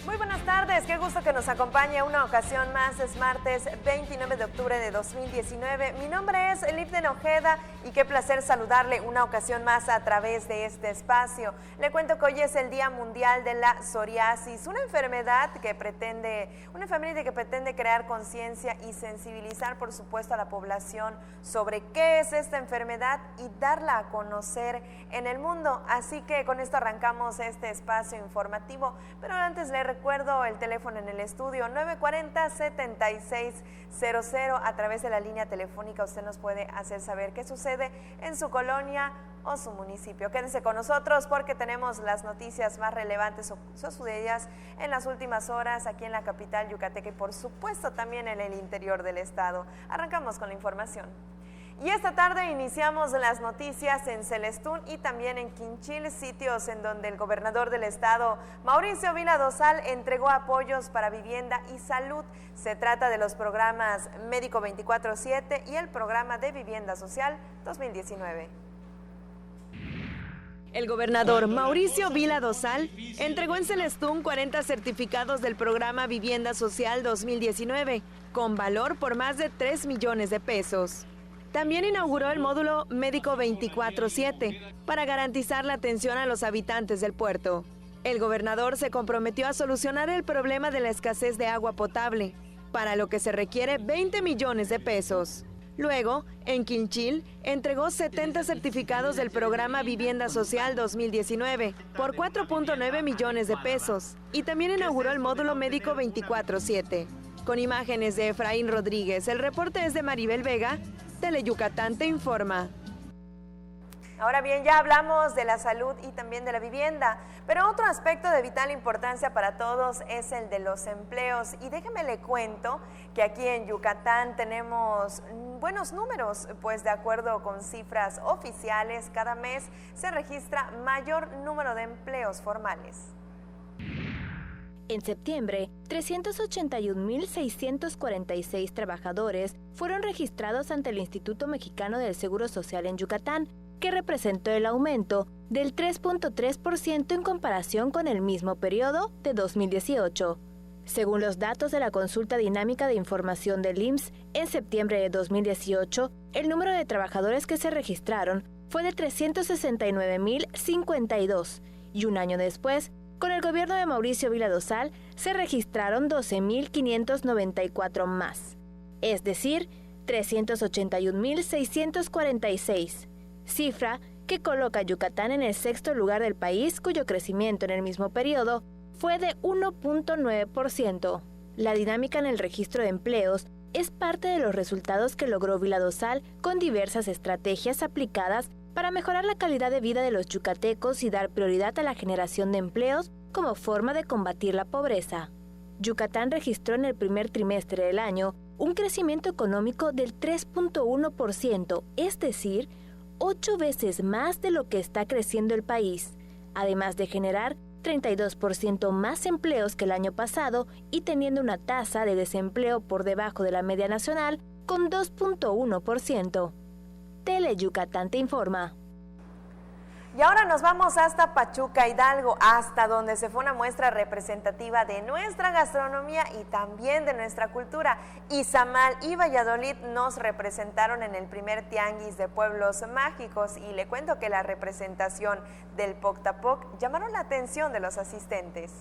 Muy buenas tardes, qué gusto que nos acompañe una ocasión más. Es martes 29 de octubre de 2019. Mi nombre es Lipden Ojeda y qué placer saludarle una ocasión más a través de este espacio. Le cuento que hoy es el Día Mundial de la Psoriasis, una enfermedad que pretende crear conciencia y sensibilizar, por supuesto, a la población sobre qué es esta enfermedad y darla a conocer en el mundo. Así que con esto arrancamos este espacio informativo, pero antes le recuerdo el teléfono en el estudio 940-7600. A través de la línea telefónica usted nos puede hacer saber qué sucede en su colonia o su municipio. Quédense con nosotros porque tenemos las noticias más relevantes o sucedidas en las últimas horas aquí en la capital yucateca y por supuesto también en el interior del estado. Arrancamos con la información. Y esta tarde iniciamos las noticias en Celestún y también en Quinchil, sitios en donde el gobernador del estado, Mauricio Vila Dosal, entregó apoyos para vivienda y salud. Se trata de los programas Médico 24/7 y el programa de Vivienda Social 2019. El gobernador Mauricio Vila Dosal entregó en Celestún 40 certificados del programa Vivienda Social 2019, con valor por más de 3 millones de pesos. También inauguró el módulo Médico 24/7 para garantizar la atención a los habitantes del puerto. El gobernador se comprometió a solucionar el problema de la escasez de agua potable, para lo que se requiere 20 millones de pesos. Luego, en Quinchil, entregó 70 certificados del programa Vivienda Social 2019 por 4.9 millones de pesos y también inauguró el módulo Médico 24/7. Con imágenes de Efraín Rodríguez, el reporte es de Maribel Vega. Teleyucatán te informa. Ahora bien, ya hablamos de la salud y también de la vivienda, pero otro aspecto de vital importancia para todos es el de los empleos. Y déjeme le cuento que aquí en Yucatán tenemos buenos números, pues de acuerdo con cifras oficiales, cada mes se registra mayor número de empleos formales. En septiembre, 381.646 trabajadores fueron registrados ante el Instituto Mexicano del Seguro Social en Yucatán, que representó el aumento del 3.3% en comparación con el mismo periodo de 2018. Según los datos de la Consulta Dinámica de Información del IMSS, en septiembre de 2018, el número de trabajadores que se registraron fue de 369.052 y un año después, con el gobierno de Mauricio Vila Dosal, se registraron 12.594 más, es decir, 381.646, cifra que coloca a Yucatán en el sexto lugar del país, cuyo crecimiento en el mismo periodo fue de 1.9%. La dinámica en el registro de empleos es parte de los resultados que logró Vila Dosal con diversas estrategias aplicadas para mejorar la calidad de vida de los yucatecos y dar prioridad a la generación de empleos como forma de combatir la pobreza. Yucatán registró en el primer trimestre del año un crecimiento económico del 3.1%, es decir, 8 veces más de lo que está creciendo el país, además de generar 32% más empleos que el año pasado y teniendo una tasa de desempleo por debajo de la media nacional con 2.1%. Teleyucatán te informa. Y ahora nos vamos hasta Pachuca, Hidalgo, hasta donde se fue una muestra representativa de nuestra gastronomía y también de nuestra cultura. Izamal y Valladolid nos representaron en el primer tianguis de pueblos mágicos y le cuento que la representación del Poctapoc llamaron la atención de los asistentes.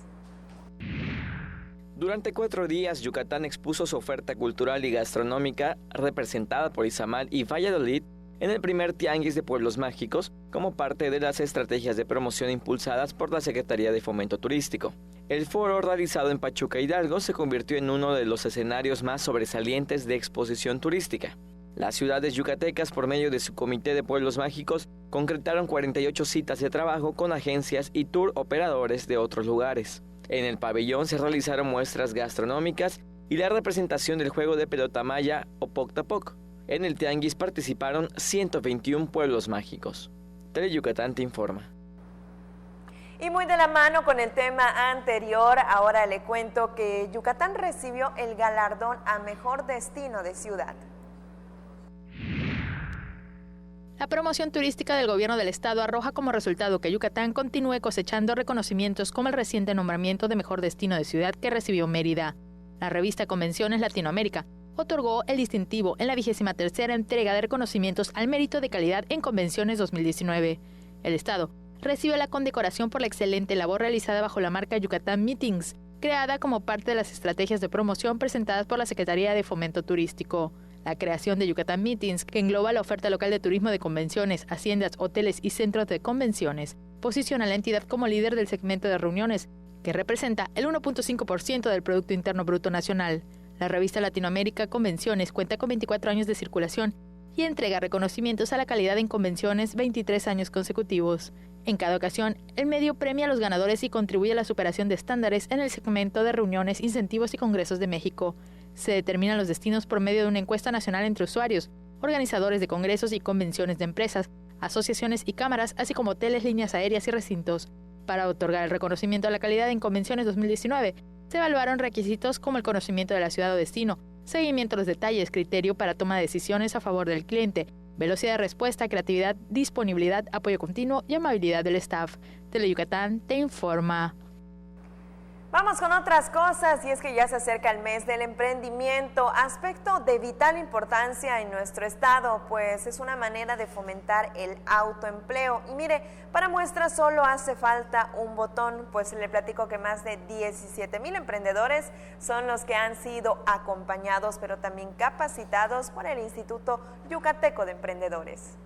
Durante 4 días, Yucatán expuso su oferta cultural y gastronómica representada por Izamal y Valladolid en el primer tianguis de pueblos mágicos como parte de las estrategias de promoción impulsadas por la Secretaría de Fomento Turístico. El foro realizado en Pachuca, Hidalgo, se convirtió en uno de los escenarios más sobresalientes de exposición turística. Las ciudades yucatecas, por medio de su Comité de Pueblos Mágicos, concretaron 48 citas de trabajo con agencias y tour operadores de otros lugares. En el pabellón se realizaron muestras gastronómicas y la representación del juego de pelota maya o Poctapoc. En el tianguis participaron 121 pueblos mágicos. Teleyucatán te informa. Y muy de la mano con el tema anterior, ahora le cuento que Yucatán recibió el galardón a Mejor Destino de Ciudad. La promoción turística del gobierno del estado arroja como resultado que Yucatán continúe cosechando reconocimientos como el reciente nombramiento de mejor destino de ciudad que recibió Mérida. La revista Convenciones Latinoamérica otorgó el distintivo en la 23ª entrega de reconocimientos al mérito de calidad en convenciones 2019. El estado recibió la condecoración por la excelente labor realizada bajo la marca Yucatán Meetings, creada como parte de las estrategias de promoción presentadas por la Secretaría de Fomento Turístico. La creación de Yucatán Meetings, que engloba la oferta local de turismo de convenciones, haciendas, hoteles y centros de convenciones, posiciona a la entidad como líder del segmento de reuniones, que representa el 1.5% del Producto Interno Bruto Nacional. La revista Latinoamérica Convenciones cuenta con 24 años de circulación y entrega reconocimientos a la calidad en convenciones 23 años consecutivos. En cada ocasión, el medio premia a los ganadores y contribuye a la superación de estándares en el segmento de reuniones, incentivos y congresos de México. Se determinan los destinos por medio de una encuesta nacional entre usuarios, organizadores de congresos y convenciones de empresas, asociaciones y cámaras, así como hoteles, líneas aéreas y recintos. Para otorgar el reconocimiento a la calidad en convenciones 2019, se evaluaron requisitos como el conocimiento de la ciudad o destino, seguimiento a los detalles, criterio para toma de decisiones a favor del cliente, velocidad de respuesta, creatividad, disponibilidad, apoyo continuo y amabilidad del staff. Teleyucatán te informa. Vamos con otras cosas, y es que ya se acerca el mes del emprendimiento, aspecto de vital importancia en nuestro estado, pues es una manera de fomentar el autoempleo. Y mire, para muestra solo hace falta un botón, pues le platico que más de 17,000 emprendedores son los que han sido acompañados, pero también capacitados por el Instituto Yucateco de Emprendedores.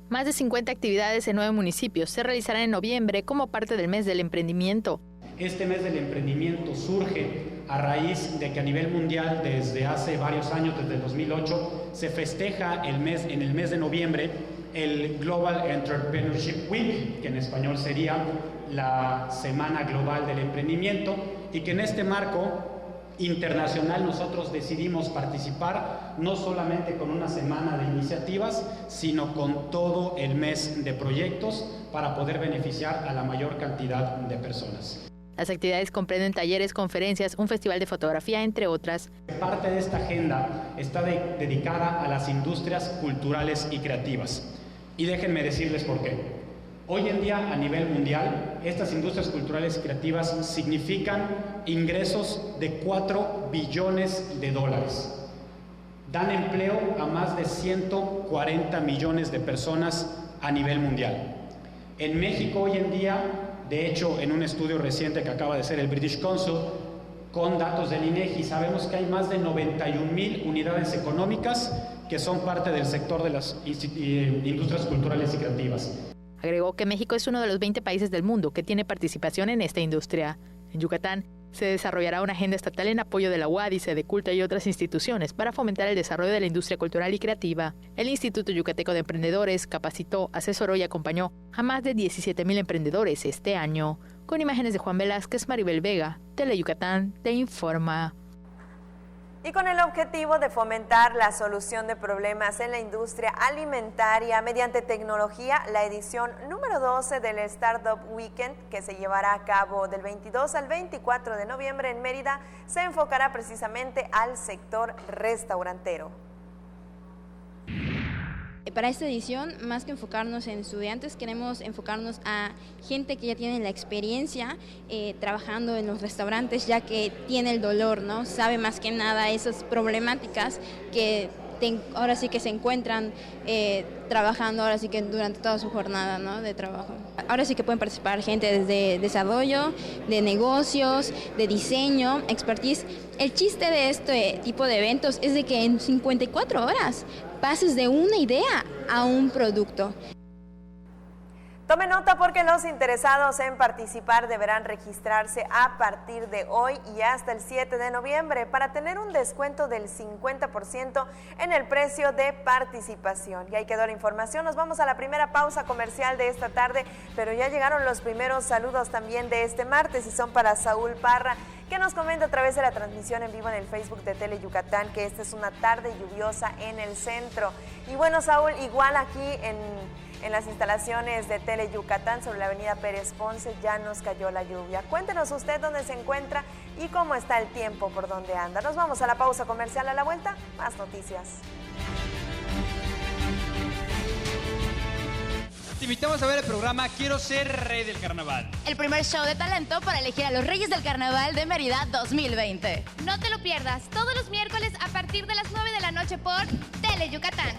Más de 50 actividades en 9 municipios se realizarán en noviembre como parte del mes del emprendimiento. Este mes del emprendimiento surge a raíz de que a nivel mundial desde hace varios años, desde el 2008, se festeja en el mes de noviembre el Global Entrepreneurship Week, que en español sería la Semana Global del Emprendimiento, y que en este marco internacional nosotros decidimos participar no solamente con una semana de iniciativas, sino con todo el mes de proyectos para poder beneficiar a la mayor cantidad de personas. Las actividades comprenden talleres, conferencias, un festival de fotografía, entre otras. Parte de esta agenda está dedicada a las industrias culturales y creativas. Y déjenme decirles por qué. Hoy en día, a nivel mundial, estas industrias culturales y creativas significan ingresos de $4 billones. Dan empleo a más de 140 millones de personas a nivel mundial. En México hoy en día, de hecho, en un estudio reciente que acaba de hacer el British Council, con datos del INEGI, sabemos que hay más de 91,000 unidades económicas que son parte del sector de las industrias culturales y creativas. Agregó que México es uno de los 20 países del mundo que tiene participación en esta industria. En Yucatán se desarrollará una agenda estatal en apoyo de la UADY, Sedeculta y otras instituciones para fomentar el desarrollo de la industria cultural y creativa. El Instituto Yucateco de Emprendedores capacitó, asesoró y acompañó a más de 17,000 emprendedores este año. Con imágenes de Juan Velázquez, Maribel Vega, Teleyucatán te informa. Y con el objetivo de fomentar la solución de problemas en la industria alimentaria mediante tecnología, la edición número 12 del Startup Weekend, que se llevará a cabo del 22 al 24 de noviembre en Mérida, se enfocará precisamente al sector restaurantero. Para esta edición, más que enfocarnos en estudiantes, queremos enfocarnos a gente que ya tiene la experiencia trabajando en los restaurantes, ya que tiene el dolor, ¿no? Sabe más que nada esas problemáticas que ahora sí que se encuentran trabajando ahora sí que durante toda su jornada, ¿no?, de trabajo. Ahora sí que pueden participar gente desde desarrollo, de negocios, de diseño, expertise. El chiste de este tipo de eventos es de que en 54 horas pases de una idea a un producto. Tome nota porque los interesados en participar deberán registrarse a partir de hoy y hasta el 7 de noviembre para tener un descuento del 50% en el precio de participación. Y ahí quedó la información. Nos vamos a la primera pausa comercial de esta tarde, pero ya llegaron los primeros saludos también de este martes y son para Saúl Parra, que nos comenta a través de la transmisión en vivo en el Facebook de Teleyucatán que esta es una tarde lluviosa en el centro. Y bueno, Saúl, igual aquí en las instalaciones de Teleyucatán sobre la avenida Pérez Ponce ya nos cayó la lluvia. Cuéntenos usted dónde se encuentra y cómo está el tiempo por donde anda. Nos vamos a la pausa comercial, a la vuelta, más noticias. invitamos a ver el programa Quiero ser rey del carnaval. El primer show de talento para elegir a los Reyes del Carnaval de Mérida 2020. No te lo pierdas, todos los miércoles a partir de las 9 de la noche por Tele Yucatán.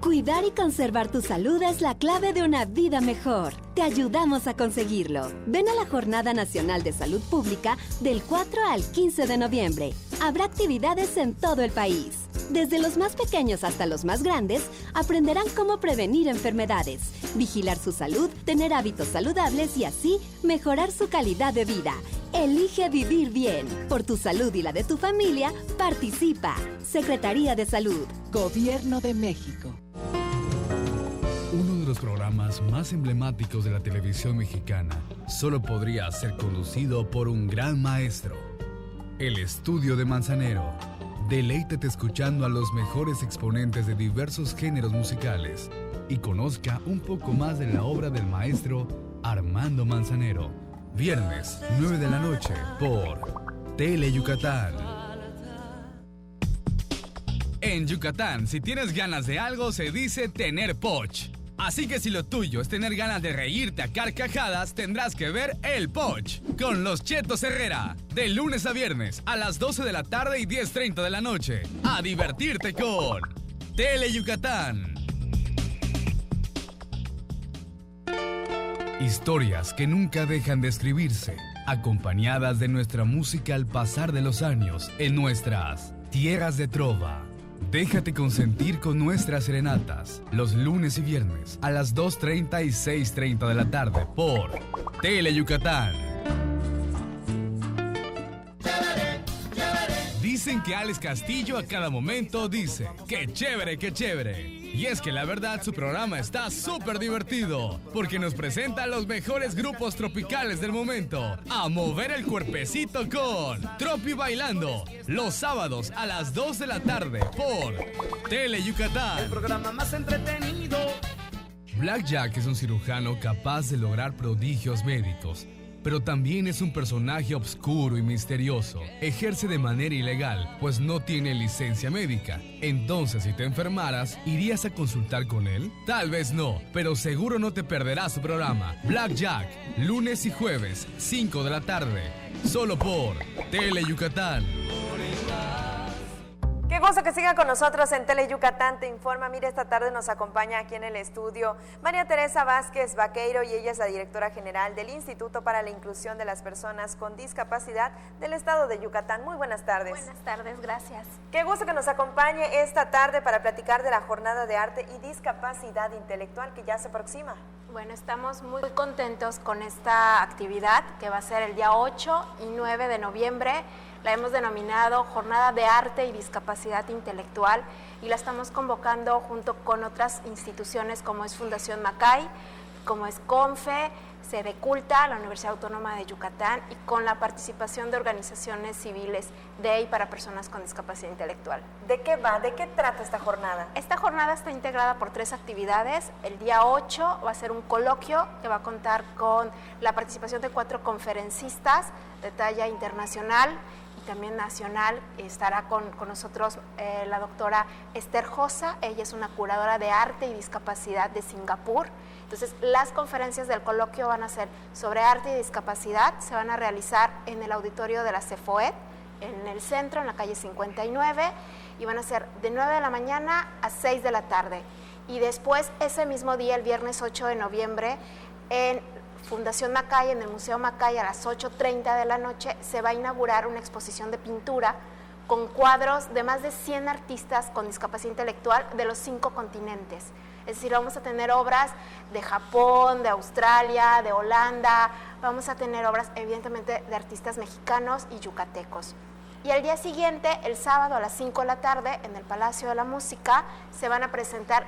Cuidar y conservar tu salud es la clave de una vida mejor. Te ayudamos a conseguirlo. Ven a la Jornada Nacional de Salud Pública del 4 al 15 de noviembre. Habrá actividades en todo el país. Desde los más pequeños hasta los más grandes, aprenderán cómo prevenir enfermedades, vigilar su salud, tener hábitos saludables y así mejorar su calidad de vida. Elige vivir bien. Por tu salud y la de tu familia, participa. Secretaría de Salud. Gobierno de México. Uno de los programas más emblemáticos de la televisión mexicana solo podría ser conducido por un gran maestro. El Estudio de Manzanero. Deleítate escuchando a los mejores exponentes de diversos géneros musicales y conozca un poco más de la obra del maestro Armando Manzanero. Viernes, 9 de la noche, por Tele Yucatán. En Yucatán, si tienes ganas de algo, se dice tener poch. Así que si lo tuyo es tener ganas de reírte a carcajadas, tendrás que ver El Poch con los Chetos Herrera. De lunes a viernes a las 12 de la tarde y 10:30 de la noche. A divertirte con Tele Yucatán. Historias que nunca dejan de escribirse, acompañadas de nuestra música al pasar de los años en nuestras tierras de trova. Déjate consentir con nuestras serenatas, los lunes y viernes a las 2:30 y 6:30 de la tarde por Tele Yucatán. Dicen que Alex Castillo a cada momento dice, ¡qué chévere, qué chévere! Y es que la verdad su programa está súper divertido, porque nos presenta a los mejores grupos tropicales del momento, a mover el cuerpecito con Tropi Bailando, los sábados a las 2 de la tarde por Tele Yucatán. El programa más entretenido. Black Jack es un cirujano capaz de lograr prodigios médicos, pero también es un personaje oscuro y misterioso. Ejerce de manera ilegal, pues no tiene licencia médica. Entonces, si te enfermaras, ¿irías a consultar con él? Tal vez no, pero seguro no te perderás su programa. Black Jack, lunes y jueves, 5 de la tarde, solo por Tele Yucatán. Qué gusto que siga con nosotros en Tele Yucatán Te Informa. Mire, esta tarde nos acompaña aquí en el estudio María Teresa Vázquez Vaqueiro y ella es la directora general del Instituto para la Inclusión de las Personas con Discapacidad del Estado de Yucatán. Muy buenas tardes. Buenas tardes, gracias. Qué gusto que nos acompañe esta tarde para platicar de la Jornada de Arte y Discapacidad Intelectual que ya se aproxima. Bueno, estamos muy contentos con esta actividad que va a ser el día 8 y 9 de noviembre. La hemos denominado Jornada de Arte y Discapacidad Intelectual y la estamos convocando junto con otras instituciones como es Fundación Macay, como es CONFE, Sede Culta, la Universidad Autónoma de Yucatán y con la participación de organizaciones civiles de y para personas con discapacidad intelectual. ¿De qué va? ¿De qué trata esta jornada? Esta jornada está integrada por 3 actividades. El día 8 va a ser un coloquio que va a contar con la participación de 4 conferencistas de talla internacional y también nacional. Estará con nosotros la doctora Esther Josa. Ella es una curadora de arte y discapacidad de Singapur. Entonces, las conferencias del coloquio van a ser sobre arte y discapacidad, se van a realizar en el auditorio de la CEFOED, en el centro, en la calle 59, y van a ser de 9 de la mañana a 6 de la tarde. Y después, ese mismo día, el viernes 8 de noviembre, en Fundación Macay, en el Museo Macay, a las 8:30 de la noche, se va a inaugurar una exposición de pintura con cuadros de más de 100 artistas con discapacidad intelectual de los 5 continentes. Es decir, vamos a tener obras de Japón, de Australia, de Holanda, vamos a tener obras evidentemente de artistas mexicanos y yucatecos. Y al día siguiente, el sábado a las 5 de la tarde, en el Palacio de la Música, se van a presentar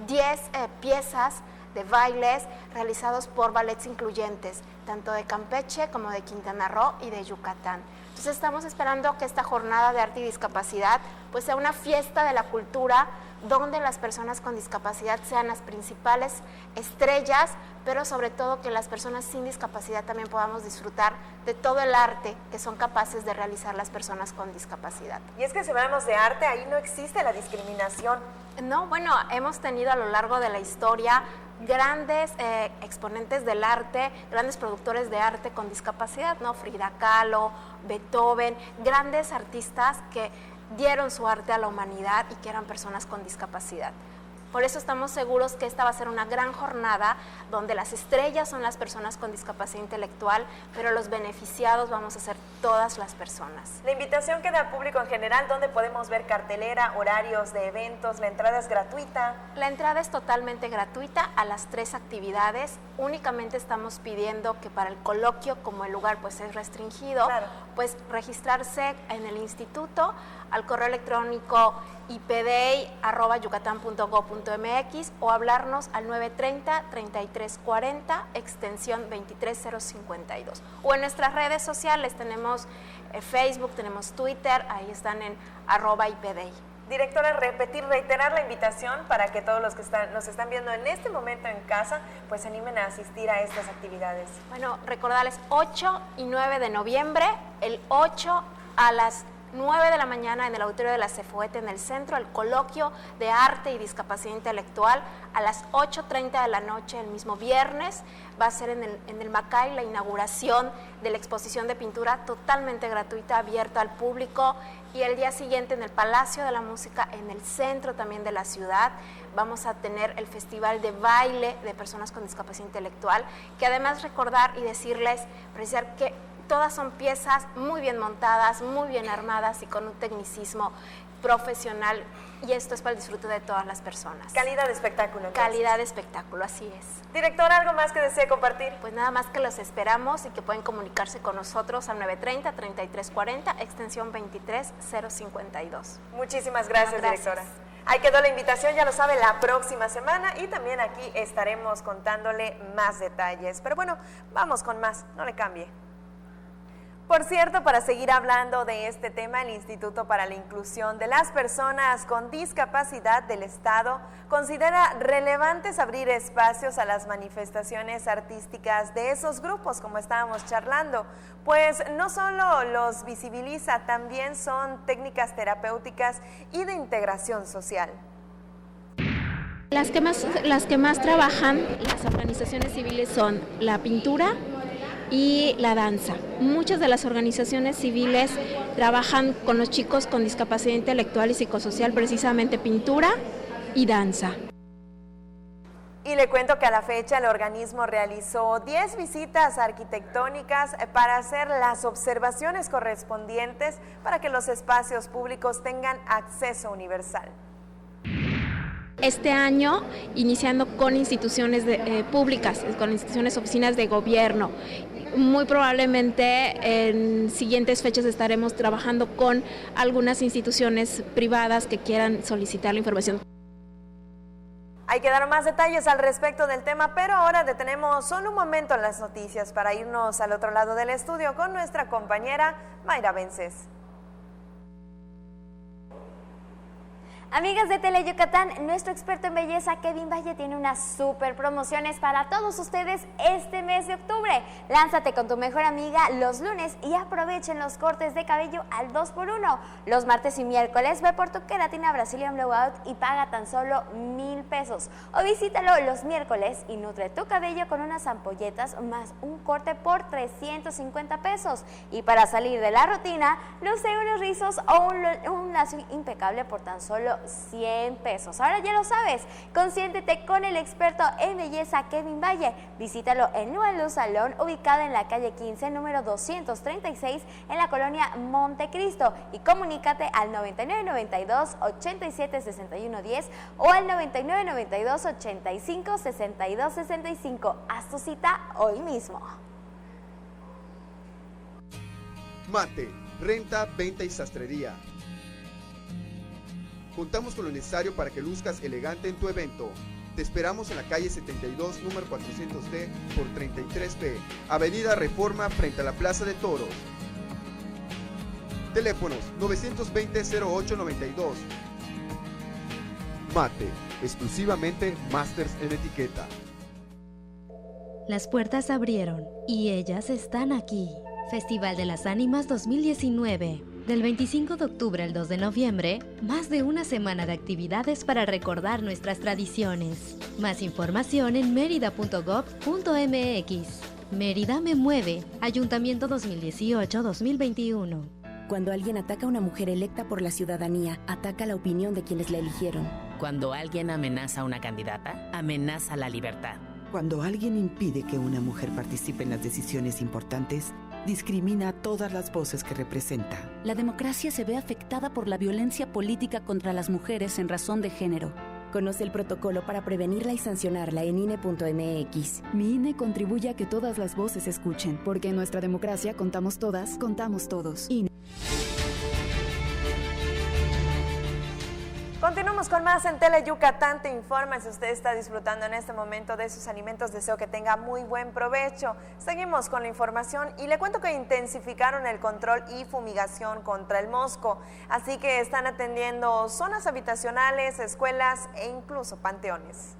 10 piezas de bailes realizados por ballets incluyentes, tanto de Campeche como de Quintana Roo y de Yucatán. Entonces estamos esperando que esta jornada de arte y discapacidad pues sea una fiesta de la cultura donde las personas con discapacidad sean las principales estrellas, pero sobre todo que las personas sin discapacidad también podamos disfrutar de todo el arte que son capaces de realizar las personas con discapacidad. Y es que si hablamos de arte, ahí no existe la discriminación. No, bueno, hemos tenido a lo largo de la historia grandes exponentes del arte, grandes productores de arte con discapacidad, ¿no? Frida Kahlo, Beethoven, grandes artistas que dieron su arte a la humanidad y que eran personas con discapacidad. Por eso estamos seguros que esta va a ser una gran jornada donde las estrellas son las personas con discapacidad intelectual, pero los beneficiados vamos a ser todas las personas. La invitación queda al público en general, ¿dónde podemos ver cartelera, horarios de eventos? ¿La entrada es gratuita? La entrada es totalmente gratuita a las 3 actividades. Únicamente estamos pidiendo que para el coloquio, como el lugar pues es restringido, claro, pues registrarse en el instituto al correo electrónico ipdei@yucatan.gov.mx o hablarnos al 930-3340 extensión 23052. O en nuestras redes sociales tenemos Facebook, tenemos Twitter, ahí están en @ipdei. Directora, reiterar la invitación para que todos los que nos están viendo en este momento en casa, pues se animen a asistir a estas actividades. Bueno, recordarles 8 y 9 de noviembre, el 8 a las 9 de la mañana en el auditorio de la CEFUET en el centro, el coloquio de arte y discapacidad intelectual. A las 8:30 de la noche el mismo viernes va a ser en el Macay la inauguración de la exposición de pintura totalmente gratuita, abierta al público. Y el día siguiente en el Palacio de la Música, en el centro también de la ciudad, vamos a tener el Festival de Baile de Personas con Discapacidad Intelectual, que además recordar y decirles, precisar que todas son piezas muy bien montadas, muy bien armadas y con un tecnicismo profesional, y esto es para el disfrute de todas las personas. Calidad de espectáculo. Entonces. Calidad de espectáculo, así es. Directora, ¿algo más que desee compartir? Pues nada más que los esperamos y que pueden comunicarse con nosotros al 930-3340, extensión 23052. Muchísimas gracias, directora. Ahí quedó la invitación, ya lo sabe, la próxima semana, y también aquí estaremos contándole más detalles. Pero bueno, vamos con más, no le cambie. Por cierto, para seguir hablando de este tema, el Instituto para la Inclusión de las Personas con Discapacidad del Estado considera relevantes abrir espacios a las manifestaciones artísticas de esos grupos, como estábamos charlando, pues no solo los visibiliza, también son técnicas terapéuticas y de integración social. Las que más trabajan las organizaciones civiles son la pintura y la danza. Muchas de las organizaciones civiles trabajan con los chicos con discapacidad intelectual y psicosocial, precisamente pintura y danza. Y le cuento que a la fecha el organismo realizó 10 visitas arquitectónicas para hacer las observaciones correspondientes para que los espacios públicos tengan acceso universal. Este año, iniciando con instituciones públicas, con instituciones, oficinas de gobierno. Muy probablemente en siguientes fechas estaremos trabajando con algunas instituciones privadas que quieran solicitar la información. Hay que dar más detalles al respecto del tema, pero ahora detenemos solo un momento en las noticias para irnos al otro lado del estudio con nuestra compañera Mayra Vences. Amigas de Tele Yucatán, nuestro experto en belleza Kevin Valle tiene unas super promociones para todos ustedes este mes de octubre. Lánzate con tu mejor amiga los lunes y aprovechen los cortes de cabello al 2x1. Los martes y miércoles ve por tu queratina Brazilian Blowout y paga tan solo 1,000 pesos. O visítalo los miércoles y nutre tu cabello con unas ampolletas más un corte por 350 pesos. Y para salir de la rutina, luce unos rizos o un lazo impecable por tan solo 100 pesos. Ahora ya lo sabes, consiéntete con el experto en belleza Kevin Valle. Visítalo en Nueva Salón, ubicada en la calle 15, número 236, en la colonia Montecristo. Y comunícate al 9992-876110 o al 9992-856265. Haz tu cita hoy mismo. Mate, renta, venta y sastrería. Contamos con lo necesario para que luzcas elegante en tu evento. Te esperamos en la calle 72, número 400D por 33B, Avenida Reforma frente a la Plaza de Toros. Teléfonos 920-0892. Mate, exclusivamente Masters en etiqueta. Las puertas abrieron y ellas están aquí. Festival de las Ánimas 2019. Del 25 de octubre al 2 de noviembre, más de una semana de actividades para recordar nuestras tradiciones. Más información en merida.gov.mx. Mérida me mueve. Ayuntamiento 2018-2021. Cuando alguien ataca a una mujer electa por la ciudadanía, ataca la opinión de quienes la eligieron. Cuando alguien amenaza a una candidata, amenaza la libertad. Cuando alguien impide que una mujer participe en las decisiones importantes, discrimina a todas las voces que representa. La democracia se ve afectada por la violencia política contra las mujeres en razón de género. Conoce el protocolo para prevenirla y sancionarla en INE.mx. Mi INE contribuye a que todas las voces se escuchen, porque en nuestra democracia contamos todas, contamos todos. INE. Continuamos con más en Tele Yucatán Te Informa. Si usted está disfrutando en este momento de sus alimentos, deseo que tenga muy buen provecho. Seguimos con la información y le cuento que intensificaron el control y fumigación contra el mosco. Así que están atendiendo zonas habitacionales, escuelas e incluso panteones.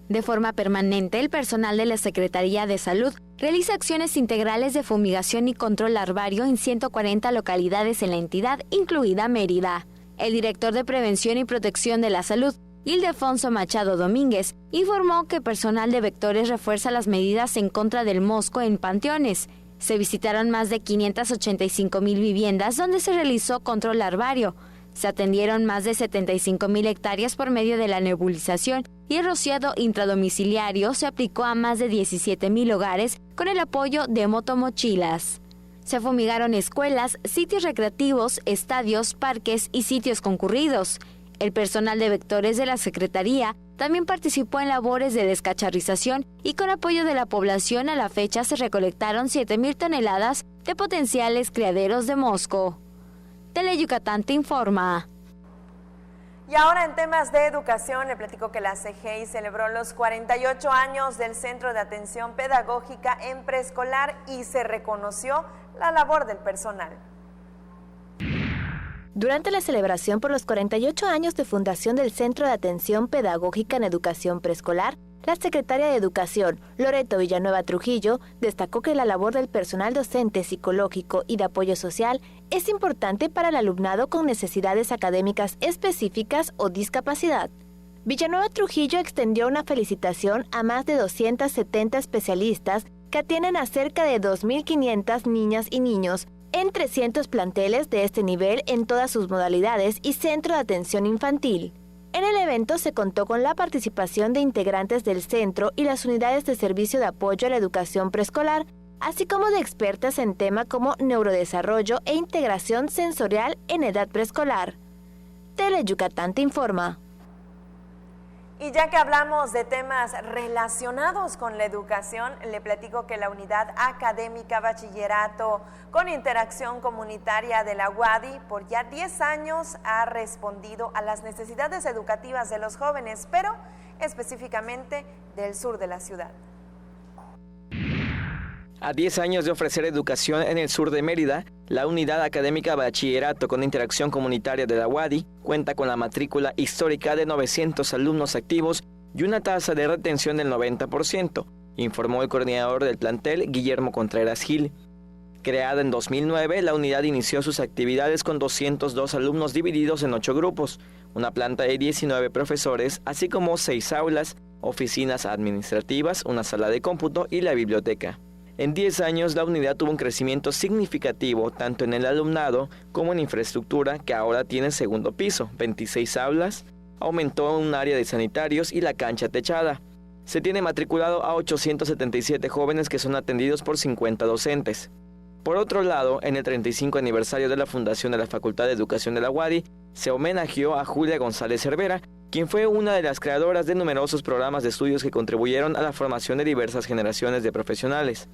De forma permanente, el personal de la Secretaría de Salud realiza acciones integrales de fumigación y control larvario en 140 localidades en la entidad, incluida Mérida. El director de Prevención y Protección de la Salud, Ildefonso Machado Domínguez, informó que personal de vectores refuerza las medidas en contra del mosco en panteones. Se visitaron más de 585,000 viviendas donde se realizó control larvario. Se atendieron más de 75,000 hectáreas por medio de la nebulización y el rociado intradomiciliario se aplicó a más de 17,000 hogares con el apoyo de motomochilas. Se fumigaron escuelas, sitios recreativos, estadios, parques y sitios concurridos. El personal de vectores de la Secretaría también participó en labores de descacharrización y con apoyo de la población a la fecha se recolectaron 7,000 toneladas de potenciales criaderos de mosco. Tele Yucatán Te Informa. Y ahora en temas de educación, le platico que la CGI celebró los 48 años del Centro de Atención Pedagógica en Preescolar y se reconoció la labor del personal. Durante la celebración por los 48 años de fundación del Centro de Atención Pedagógica en Educación Preescolar, la secretaria de Educación, Loreto Villanueva Trujillo, destacó que la labor del personal docente, psicológico y de apoyo social es importante para el alumnado con necesidades académicas específicas o discapacidad. Villanueva Trujillo extendió una felicitación a más de 270 especialistas que atienden a cerca de 2,500 niñas y niños en 300 planteles de este nivel en todas sus modalidades y centro de atención infantil. En el evento se contó con la participación de integrantes del centro y las unidades de servicio de apoyo a la educación preescolar, así como de expertas en temas como neurodesarrollo e integración sensorial en edad preescolar. Tele Yucatán Te Informa. Y ya que hablamos de temas relacionados con la educación, le platico que la Unidad Académica Bachillerato con Interacción Comunitaria de la UADY por ya 10 años ha respondido a las necesidades educativas de los jóvenes, pero específicamente del sur de la ciudad. A 10 años de ofrecer educación en el sur de Mérida, la Unidad Académica Bachillerato con Interacción Comunitaria de la UADY cuenta con la matrícula histórica de 900 alumnos activos y una tasa de retención del 90%, informó el coordinador del plantel, Guillermo Contreras Gil. Creada en 2009, la unidad inició sus actividades con 202 alumnos divididos en 8 grupos, una planta de 19 profesores, así como 6 aulas, oficinas administrativas, una sala de cómputo y la biblioteca. En 10 años, la unidad tuvo un crecimiento significativo tanto en el alumnado como en infraestructura, que ahora tiene segundo piso, 26 aulas, aumentó un área de sanitarios y la cancha techada. Se tiene matriculado a 877 jóvenes que son atendidos por 50 docentes. Por otro lado, en el 35 aniversario de la fundación de la Facultad de Educación de la UADY, se homenajeó a Julia González Cervera, quien fue una de las creadoras de numerosos programas de estudios que contribuyeron a la formación de diversas generaciones de profesionales.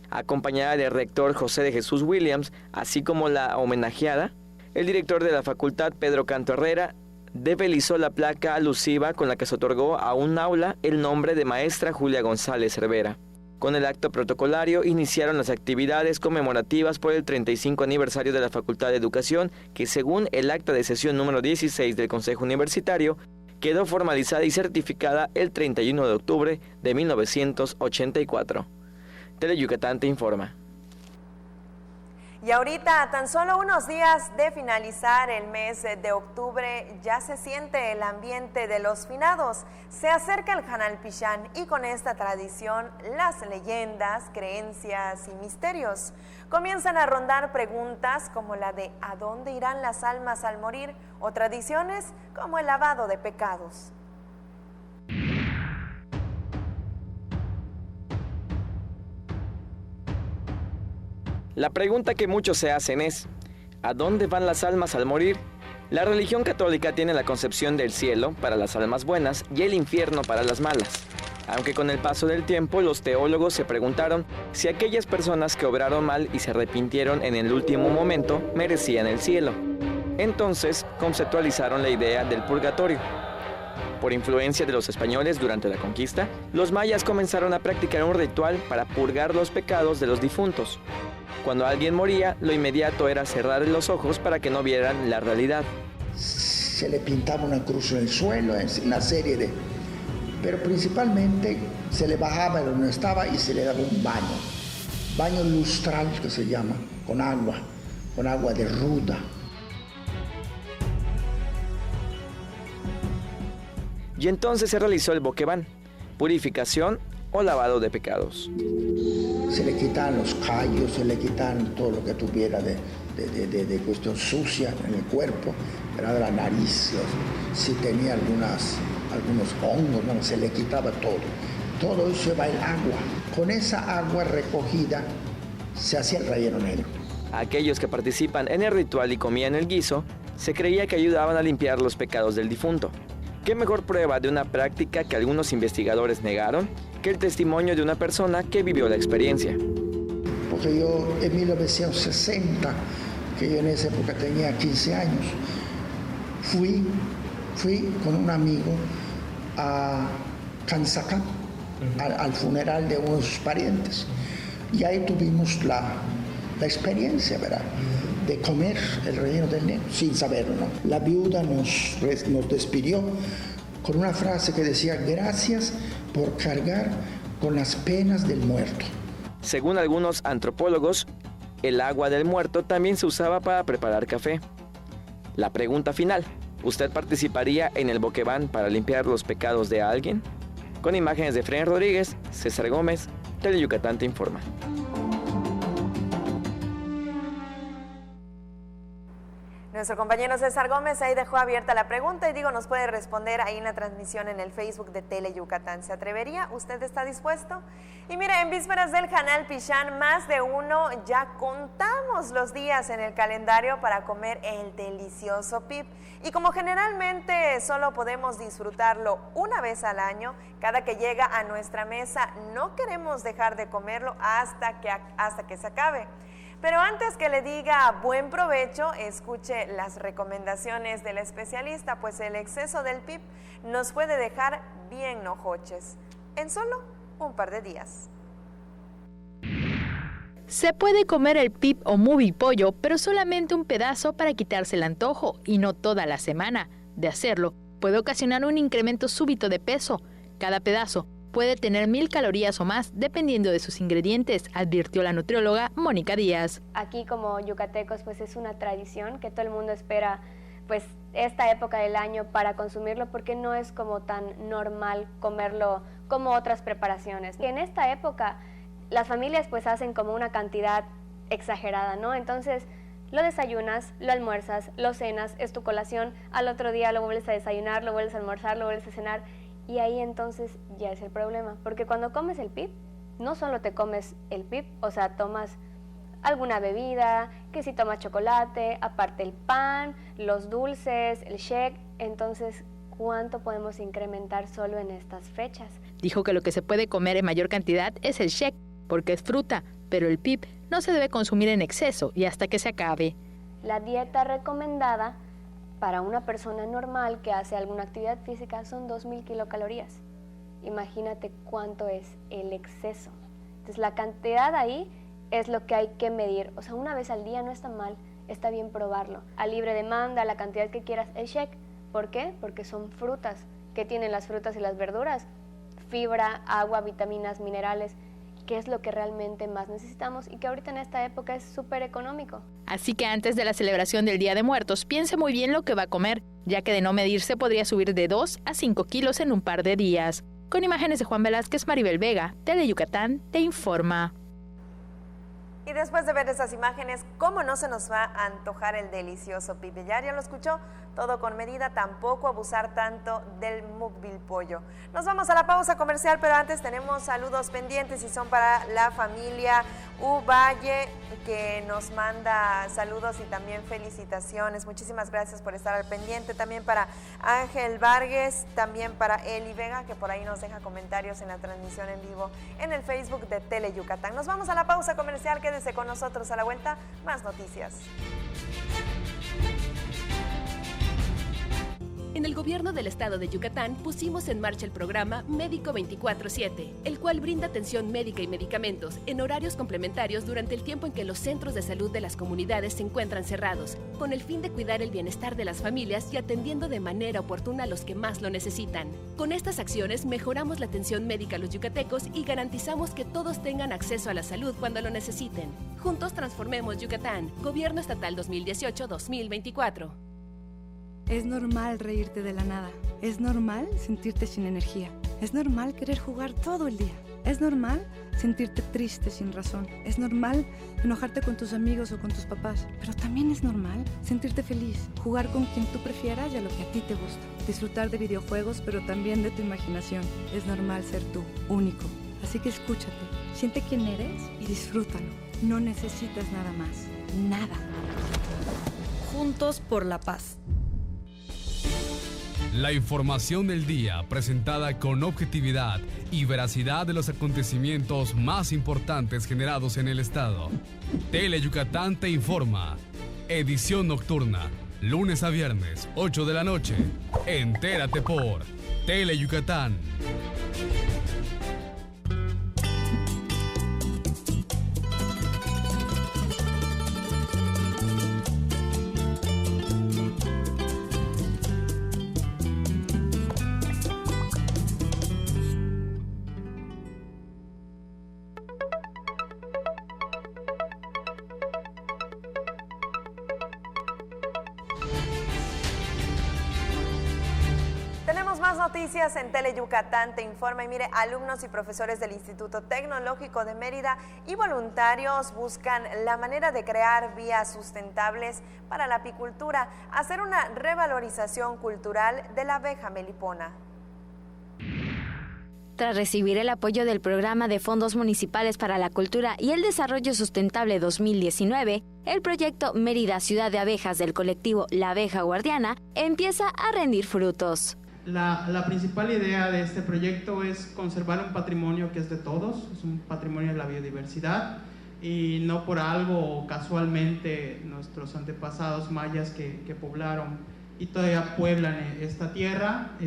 Acompañada del rector José de Jesús Williams, así como la homenajeada, el director de la facultad, Pedro Canto Herrera, develizó la placa alusiva con la que se otorgó a un aula el nombre de maestra Julia González Cervera. Con el acto protocolario iniciaron las actividades conmemorativas por el 35 aniversario de la Facultad de Educación, que según el acta de sesión número 16 del Consejo Universitario, quedó formalizada y certificada el 31 de octubre de 1984. Teleyucatán te informa. Y ahorita, a tan solo unos días de finalizar el mes de octubre, ya se siente el ambiente de los finados. Se acerca el Hanal Pichán y con esta tradición, las leyendas, creencias y misterios comienzan a rondar preguntas como la de ¿a dónde irán las almas al morir? O tradiciones como el lavado de pecados. La pregunta que muchos se hacen es, ¿a dónde van las almas al morir? La religión católica tiene la concepción del cielo para las almas buenas y el infierno para las malas. Aunque con el paso del tiempo los teólogos se preguntaron si aquellas personas que obraron mal y se arrepintieron en el último momento merecían el cielo. Entonces conceptualizaron la idea del purgatorio. Por influencia de los españoles durante la conquista, los mayas comenzaron a practicar un ritual para purgar los pecados de los difuntos. Cuando alguien moría, lo inmediato era cerrar los ojos para que no vieran la realidad. Se le pintaba una cruz en el suelo, una serie de... Pero principalmente se le bajaba de donde estaba y se le daba un baño lustral que se llama, con agua de ruda. Y entonces se realizó el boquebán, purificación o lavado de pecados. Se le quitan los callos, se le quitan todo lo que tuviera de cuestión sucia en el cuerpo, era de la nariz, si tenía algunos hongos, bueno, se le quitaba todo. Todo eso va el agua. Con esa agua recogida se hacía el relleno negro. Aquellos que participan en el ritual y comían el guiso, se creía que ayudaban a limpiar los pecados del difunto. ¿Qué mejor prueba de una práctica que algunos investigadores negaron que el testimonio de una persona que vivió la experiencia? Porque yo en 1960, que yo en esa época tenía 15 años, fui con un amigo a Cansacá, al funeral de uno de sus parientes. Y ahí tuvimos la experiencia, ¿verdad?, de comer el relleno del negro, sin saberlo, ¿no? La viuda nos despidió con una frase que decía: gracias por cargar con las penas del muerto. Según algunos antropólogos, el agua del muerto también se usaba para preparar café. La pregunta final, ¿usted participaría en el boquebán para limpiar los pecados de alguien? Con imágenes de Fren Rodríguez, César Gómez, Teleyucatán te informa. Nuestro compañero César Gómez ahí dejó abierta la pregunta y nos puede responder ahí en la transmisión en el Facebook de Teleyucatán. ¿Se atrevería? ¿Usted está dispuesto? Y mira, en vísperas del Hanal Pichán, más de uno ya contamos los días en el calendario para comer el delicioso pip. Y como generalmente solo podemos disfrutarlo una vez al año, cada que llega a nuestra mesa no queremos dejar de comerlo hasta que se acabe. Pero antes que le diga buen provecho, escuche las recomendaciones del especialista, pues el exceso del pip nos puede dejar bien nojoches en solo un par de días. Se puede comer el pip o movie pollo, pero solamente un pedazo para quitarse el antojo y no toda la semana. De hacerlo, puede ocasionar un incremento súbito de peso. Cada pedazo puede tener 1000 calorías o más, dependiendo de sus ingredientes, advirtió la nutrióloga Mónica Díaz. Aquí como yucatecos, pues es una tradición que todo el mundo espera, pues esta época del año para consumirlo, porque no es como tan normal comerlo como otras preparaciones. Y en esta época las familias pues hacen como una cantidad exagerada, ¿no? Entonces lo desayunas, lo almuerzas, lo cenas, es tu colación, al otro día lo vuelves a desayunar, lo vuelves a almorzar, lo vuelves a cenar. Y ahí entonces ya es el problema, porque cuando comes el pip, no solo te comes el pip, o sea, tomas alguna bebida, que si tomas chocolate, aparte el pan, los dulces, el shake, entonces, ¿cuánto podemos incrementar solo en estas fechas? Dijo que lo que se puede comer en mayor cantidad es el shake, porque es fruta, pero el pip no se debe consumir en exceso y hasta que se acabe. La dieta recomendada para una persona normal que hace alguna actividad física son 2.000 kilocalorías. Imagínate cuánto es el exceso. Entonces la cantidad ahí es lo que hay que medir. O sea, una vez al día no está mal, está bien probarlo. A libre demanda, la cantidad que quieras, el shake. ¿Por qué? Porque son frutas. ¿Qué tienen las frutas y las verduras? Fibra, agua, vitaminas, minerales, que es lo que realmente más necesitamos y que ahorita en esta época es súper económico. Así que antes de la celebración del Día de Muertos, piense muy bien lo que va a comer, ya que de no medirse podría subir de 2 a 5 kilos en un par de días. Con imágenes de Juan Velázquez, Maribel Vega, Tele Yucatán, te informa. Y después de ver esas imágenes, ¿cómo no se nos va a antojar el delicioso pibil? Ya lo escuchó, todo con medida, tampoco abusar tanto del mukbil pollo. Nos vamos a la pausa comercial, pero antes tenemos saludos pendientes y son para la familia Uvalle, que nos manda saludos y también felicitaciones. Muchísimas gracias por estar al pendiente. También para Ángel Vargas, también para Eli Vega, que por ahí nos deja comentarios en la transmisión en vivo en el Facebook de Tele Yucatán. Nos vamos a la pausa comercial, quédese con nosotros. A la vuelta, más noticias. En el gobierno del estado de Yucatán pusimos en marcha el programa Médico 24/7, el cual brinda atención médica y medicamentos en horarios complementarios durante el tiempo en que los centros de salud de las comunidades se encuentran cerrados, con el fin de cuidar el bienestar de las familias y atendiendo de manera oportuna a los que más lo necesitan. Con estas acciones mejoramos la atención médica a los yucatecos y garantizamos que todos tengan acceso a la salud cuando lo necesiten. Juntos transformemos Yucatán. Gobierno Estatal 2018-2024. Es normal reírte de la nada. Es normal sentirte sin energía. Es normal querer jugar todo el día. Es normal sentirte triste sin razón. Es normal enojarte con tus amigos o con tus papás. Pero también es normal sentirte feliz, jugar con quien tú prefieras y a lo que a ti te gusta. Disfrutar de videojuegos, pero también de tu imaginación. Es normal ser tú, único. Así que escúchate, siente quién eres y disfrútalo. No necesitas nada más. Nada. Juntos por la paz. La información del día presentada con objetividad y veracidad de los acontecimientos más importantes generados en el estado. Tele Yucatán te informa. Edición nocturna, lunes a viernes, 8 de la noche. Entérate por Tele Yucatán. Noticias en Tele Yucatán te informa y mire, alumnos y profesores del Instituto Tecnológico de Mérida y voluntarios buscan la manera de crear vías sustentables para la apicultura, hacer una revalorización cultural de la abeja melipona. Tras recibir el apoyo del Programa de Fondos Municipales para la Cultura y el Desarrollo Sustentable 2019, el proyecto Mérida Ciudad de Abejas del colectivo La Abeja Guardiana empieza a rendir frutos. La principal idea de este proyecto es conservar un patrimonio que es de todos, es un patrimonio de la biodiversidad, y no por algo casualmente nuestros antepasados mayas que poblaron y todavía pueblan esta tierra,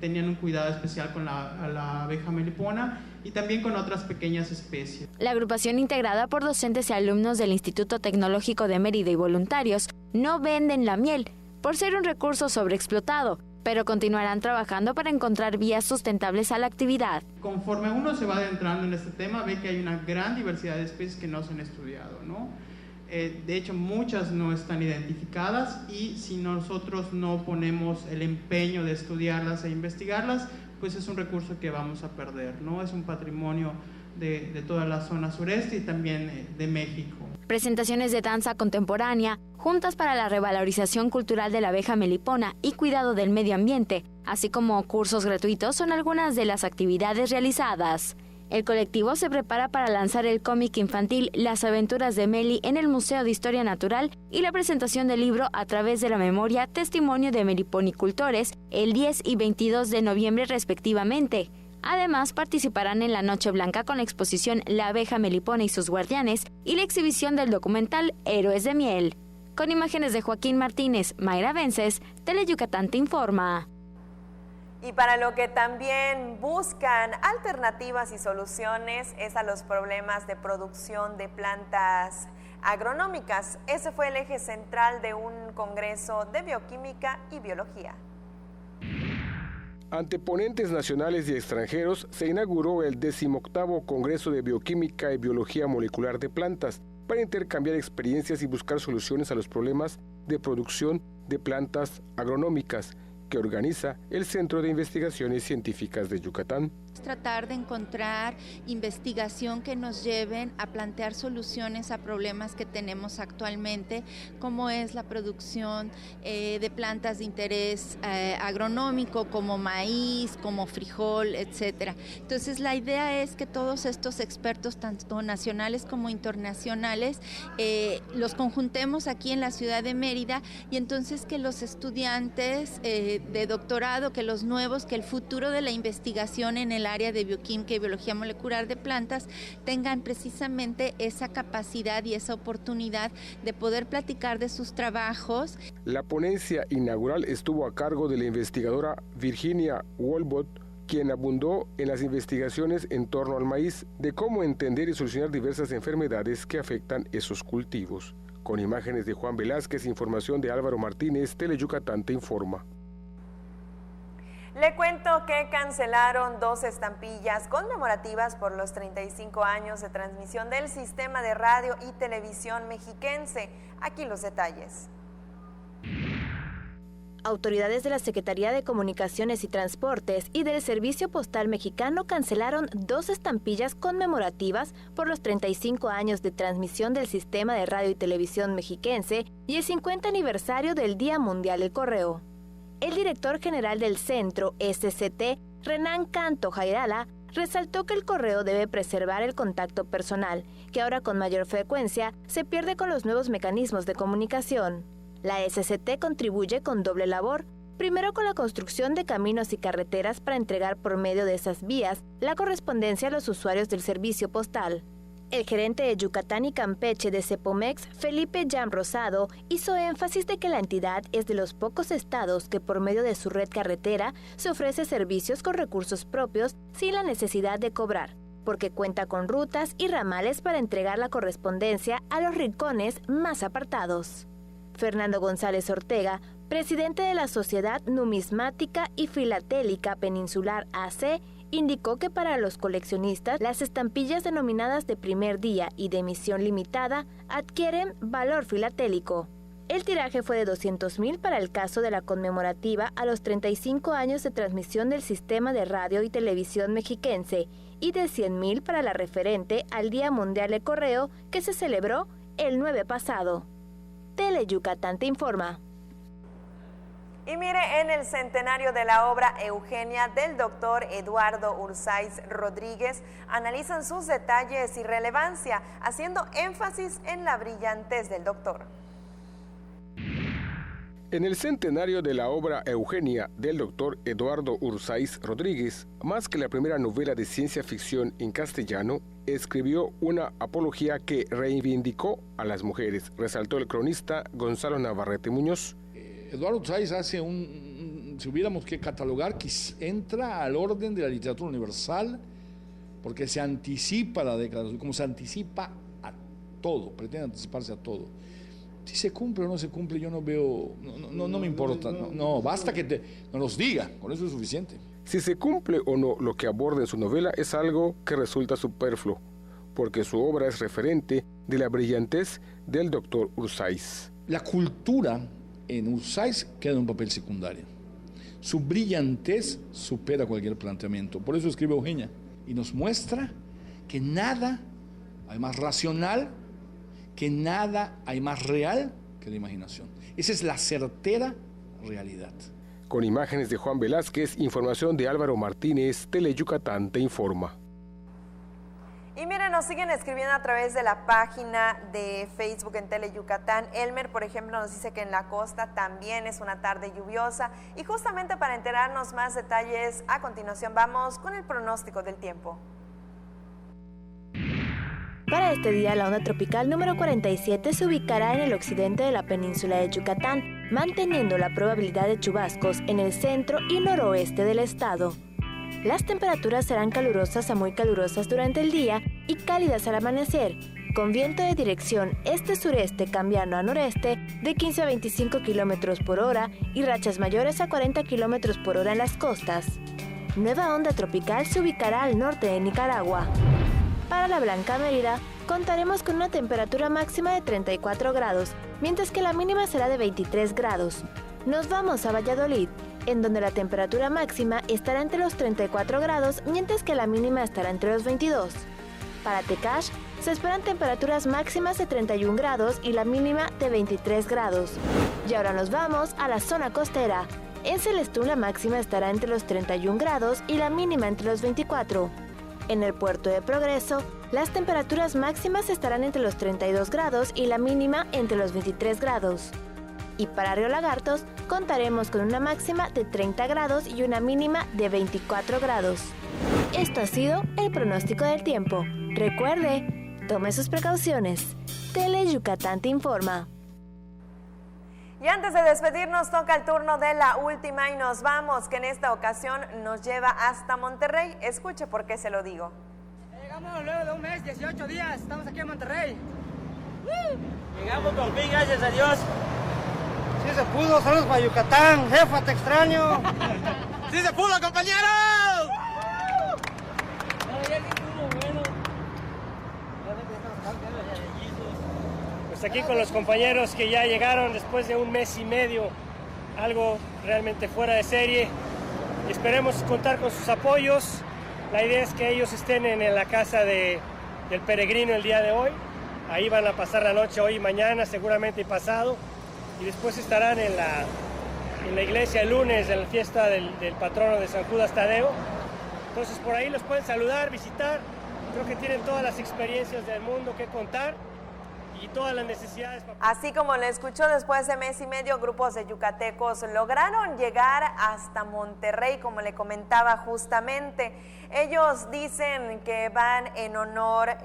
tenían un cuidado especial con la abeja melipona y también con otras pequeñas especies. La agrupación, integrada por docentes y alumnos del Instituto Tecnológico de Mérida y voluntarios, no venden la miel por ser un recurso sobreexplotado, pero continuarán trabajando para encontrar vías sustentables a la actividad. Conforme uno se va adentrando en este tema, ve que hay una gran diversidad de especies que no se han estudiado, ¿no? De hecho, muchas no están identificadas y si nosotros no ponemos el empeño de estudiarlas e investigarlas, pues es un recurso que vamos a perder, ¿no? Es un patrimonio de toda la zona sureste y también de México. Presentaciones de danza contemporánea, juntas para la revalorización cultural de la abeja melipona y cuidado del medio ambiente, así como cursos gratuitos son algunas de las actividades realizadas. El colectivo se prepara para lanzar el cómic infantil Las aventuras de Meli en el Museo de Historia Natural y la presentación del libro A través de la memoria, testimonio de meliponicultores, el 10 y 22 de noviembre respectivamente. Además, participarán en la Noche Blanca con la exposición La abeja melipona y sus guardianes y la exhibición del documental Héroes de Miel. Con imágenes de Joaquín Martínez, Mayra Vences, Teleyucatán te informa. Y para lo que también buscan alternativas y soluciones es a los problemas de producción de plantas agronómicas. Ese fue el eje central de un congreso de bioquímica y biología. Ante ponentes nacionales y extranjeros se inauguró el 18º Congreso de Bioquímica y Biología Molecular de Plantas para intercambiar experiencias y buscar soluciones a los problemas de producción de plantas agronómicas que organiza el Centro de Investigaciones Científicas de Yucatán. Tratar de encontrar investigación que nos lleven a plantear soluciones a problemas que tenemos actualmente, como es la producción de plantas de interés agronómico, como maíz, como frijol, etcétera. Entonces la idea es que todos estos expertos, tanto nacionales como internacionales, los conjuntemos aquí en la ciudad de Mérida, y entonces que los estudiantes de doctorado, que los nuevos, que el futuro de la investigación en el área de bioquímica y biología molecular de plantas tengan precisamente esa capacidad y esa oportunidad de poder platicar de sus trabajos. La ponencia inaugural estuvo a cargo de la investigadora Virginia Wolbott, quien abundó en las investigaciones en torno al maíz, de cómo entender y solucionar diversas enfermedades que afectan esos cultivos. Con imágenes de Juan Velázquez, información de Álvaro Martínez, Teleyucatán te informa. Le cuento que cancelaron 2 estampillas conmemorativas por los 35 años de transmisión del Sistema de Radio y Televisión Mexiquense. Aquí los detalles. Autoridades de la Secretaría de Comunicaciones y Transportes y del Servicio Postal Mexicano cancelaron 2 estampillas conmemorativas por los 35 años de transmisión del Sistema de Radio y Televisión Mexiquense y el 50 aniversario del Día Mundial del Correo. El director general del centro, SCT, Renan Canto Jairala, resaltó que el correo debe preservar el contacto personal, que ahora con mayor frecuencia se pierde con los nuevos mecanismos de comunicación. La SCT contribuye con doble labor, primero con la construcción de caminos y carreteras para entregar por medio de esas vías la correspondencia a los usuarios del servicio postal. El gerente de Yucatán y Campeche de Cepomex, Felipe Jan Rosado, hizo énfasis de que la entidad es de los pocos estados que por medio de su red carretera se ofrece servicios con recursos propios sin la necesidad de cobrar, porque cuenta con rutas y ramales para entregar la correspondencia a los rincones más apartados. Fernando González Ortega, presidente de la Sociedad Numismática y Filatélica Peninsular AC, indicó que para los coleccionistas las estampillas denominadas de primer día y de emisión limitada adquieren valor filatélico. El tiraje fue de 200,000 para el caso de la conmemorativa a los 35 años de transmisión del Sistema de Radio y Televisión Mexiquense y de 100,000 para la referente al Día Mundial del Correo que se celebró el 9 pasado. Teleyucatán te informa. Y mire, en el centenario de la obra Eugenia del doctor Eduardo Urzáiz Rodríguez, analizan sus detalles y relevancia, haciendo énfasis en la brillantez del doctor. En el centenario de la obra Eugenia del doctor Eduardo Urzáiz Rodríguez, más que la primera novela de ciencia ficción en castellano, escribió una apología que reivindicó a las mujeres, resaltó el cronista Gonzalo Navarrete Muñoz. Eduardo Urzáiz hace si hubiéramos que catalogar, que entra al orden de la literatura universal, porque se anticipa la década, como se anticipa a todo, pretende anticiparse a todo. Si se cumple o no se cumple, yo no veo, no me importa, no, basta que nos los diga, con eso es suficiente. Si se cumple o no lo que aborda en su novela es algo que resulta superfluo, porque su obra es referente de la brillantez del doctor Urzáiz. La cultura en Urzáiz queda en un papel secundario. Su brillantez supera cualquier planteamiento. Por eso escribe Eugenia y nos muestra que nada hay más racional, que nada hay más real que la imaginación. Esa es la certera realidad. Con imágenes de Juan Velázquez, información de Álvaro Martínez, Teleyucatán te informa. Y miren, nos siguen escribiendo a través de la página de Facebook en Teleyucatán. Elmer, por ejemplo, nos dice que en la costa también es una tarde lluviosa. Y justamente para enterarnos más detalles, a continuación vamos con el pronóstico del tiempo. Para este día, la onda tropical número 47 se ubicará en el occidente de la península de Yucatán, manteniendo la probabilidad de chubascos en el centro y noroeste del estado. Las temperaturas serán calurosas a muy calurosas durante el día y cálidas al amanecer, con viento de dirección este-sureste cambiando a noreste de 15 a 25 km por hora y rachas mayores a 40 km por hora en las costas. Nueva onda tropical se ubicará al norte de Nicaragua. Para la Blanca Mérida, contaremos con una temperatura máxima de 34 grados, mientras que la mínima será de 23 grados. Nos vamos a Valladolid, en donde la temperatura máxima estará entre los 34 grados, mientras que la mínima estará entre los 22. Para Tecash, se esperan temperaturas máximas de 31 grados y la mínima de 23 grados. Y ahora nos vamos a la zona costera. En Celestún la máxima estará entre los 31 grados y la mínima entre los 24. En el puerto de Progreso, las temperaturas máximas estarán entre los 32 grados y la mínima entre los 23 grados. Y para Río Lagartos, contaremos con una máxima de 30 grados y una mínima de 24 grados. Esto ha sido el pronóstico del tiempo. Recuerde, tome sus precauciones. Tele Yucatán te informa. Y antes de despedirnos, toca el turno de la última y nos vamos, que en esta ocasión nos lleva hasta Monterrey. Escuche por qué se lo digo. Llegamos luego de un mes, 18 días, estamos aquí en Monterrey. Llegamos con fin, gracias a Dios. Sí se pudo, saludos para Yucatán, jefa, te extraño. ¡Sí se pudo, compañeros! Pues aquí con los compañeros que ya llegaron después de un mes y medio, algo realmente fuera de serie. Esperemos contar con sus apoyos. La idea es que ellos estén en la casa del peregrino el día de hoy. Ahí van a pasar la noche hoy y mañana, seguramente y pasado. Y después estarán en la iglesia el lunes, en la fiesta del patrono de San Judas Tadeo. Entonces por ahí los pueden saludar, visitar. Creo que tienen todas las experiencias del mundo que contar y todas las necesidades. Así como lo escuchó, después de mes y medio, grupos de yucatecos lograron llegar hasta Monterrey, como le comentaba justamente. Ellos dicen que van en honor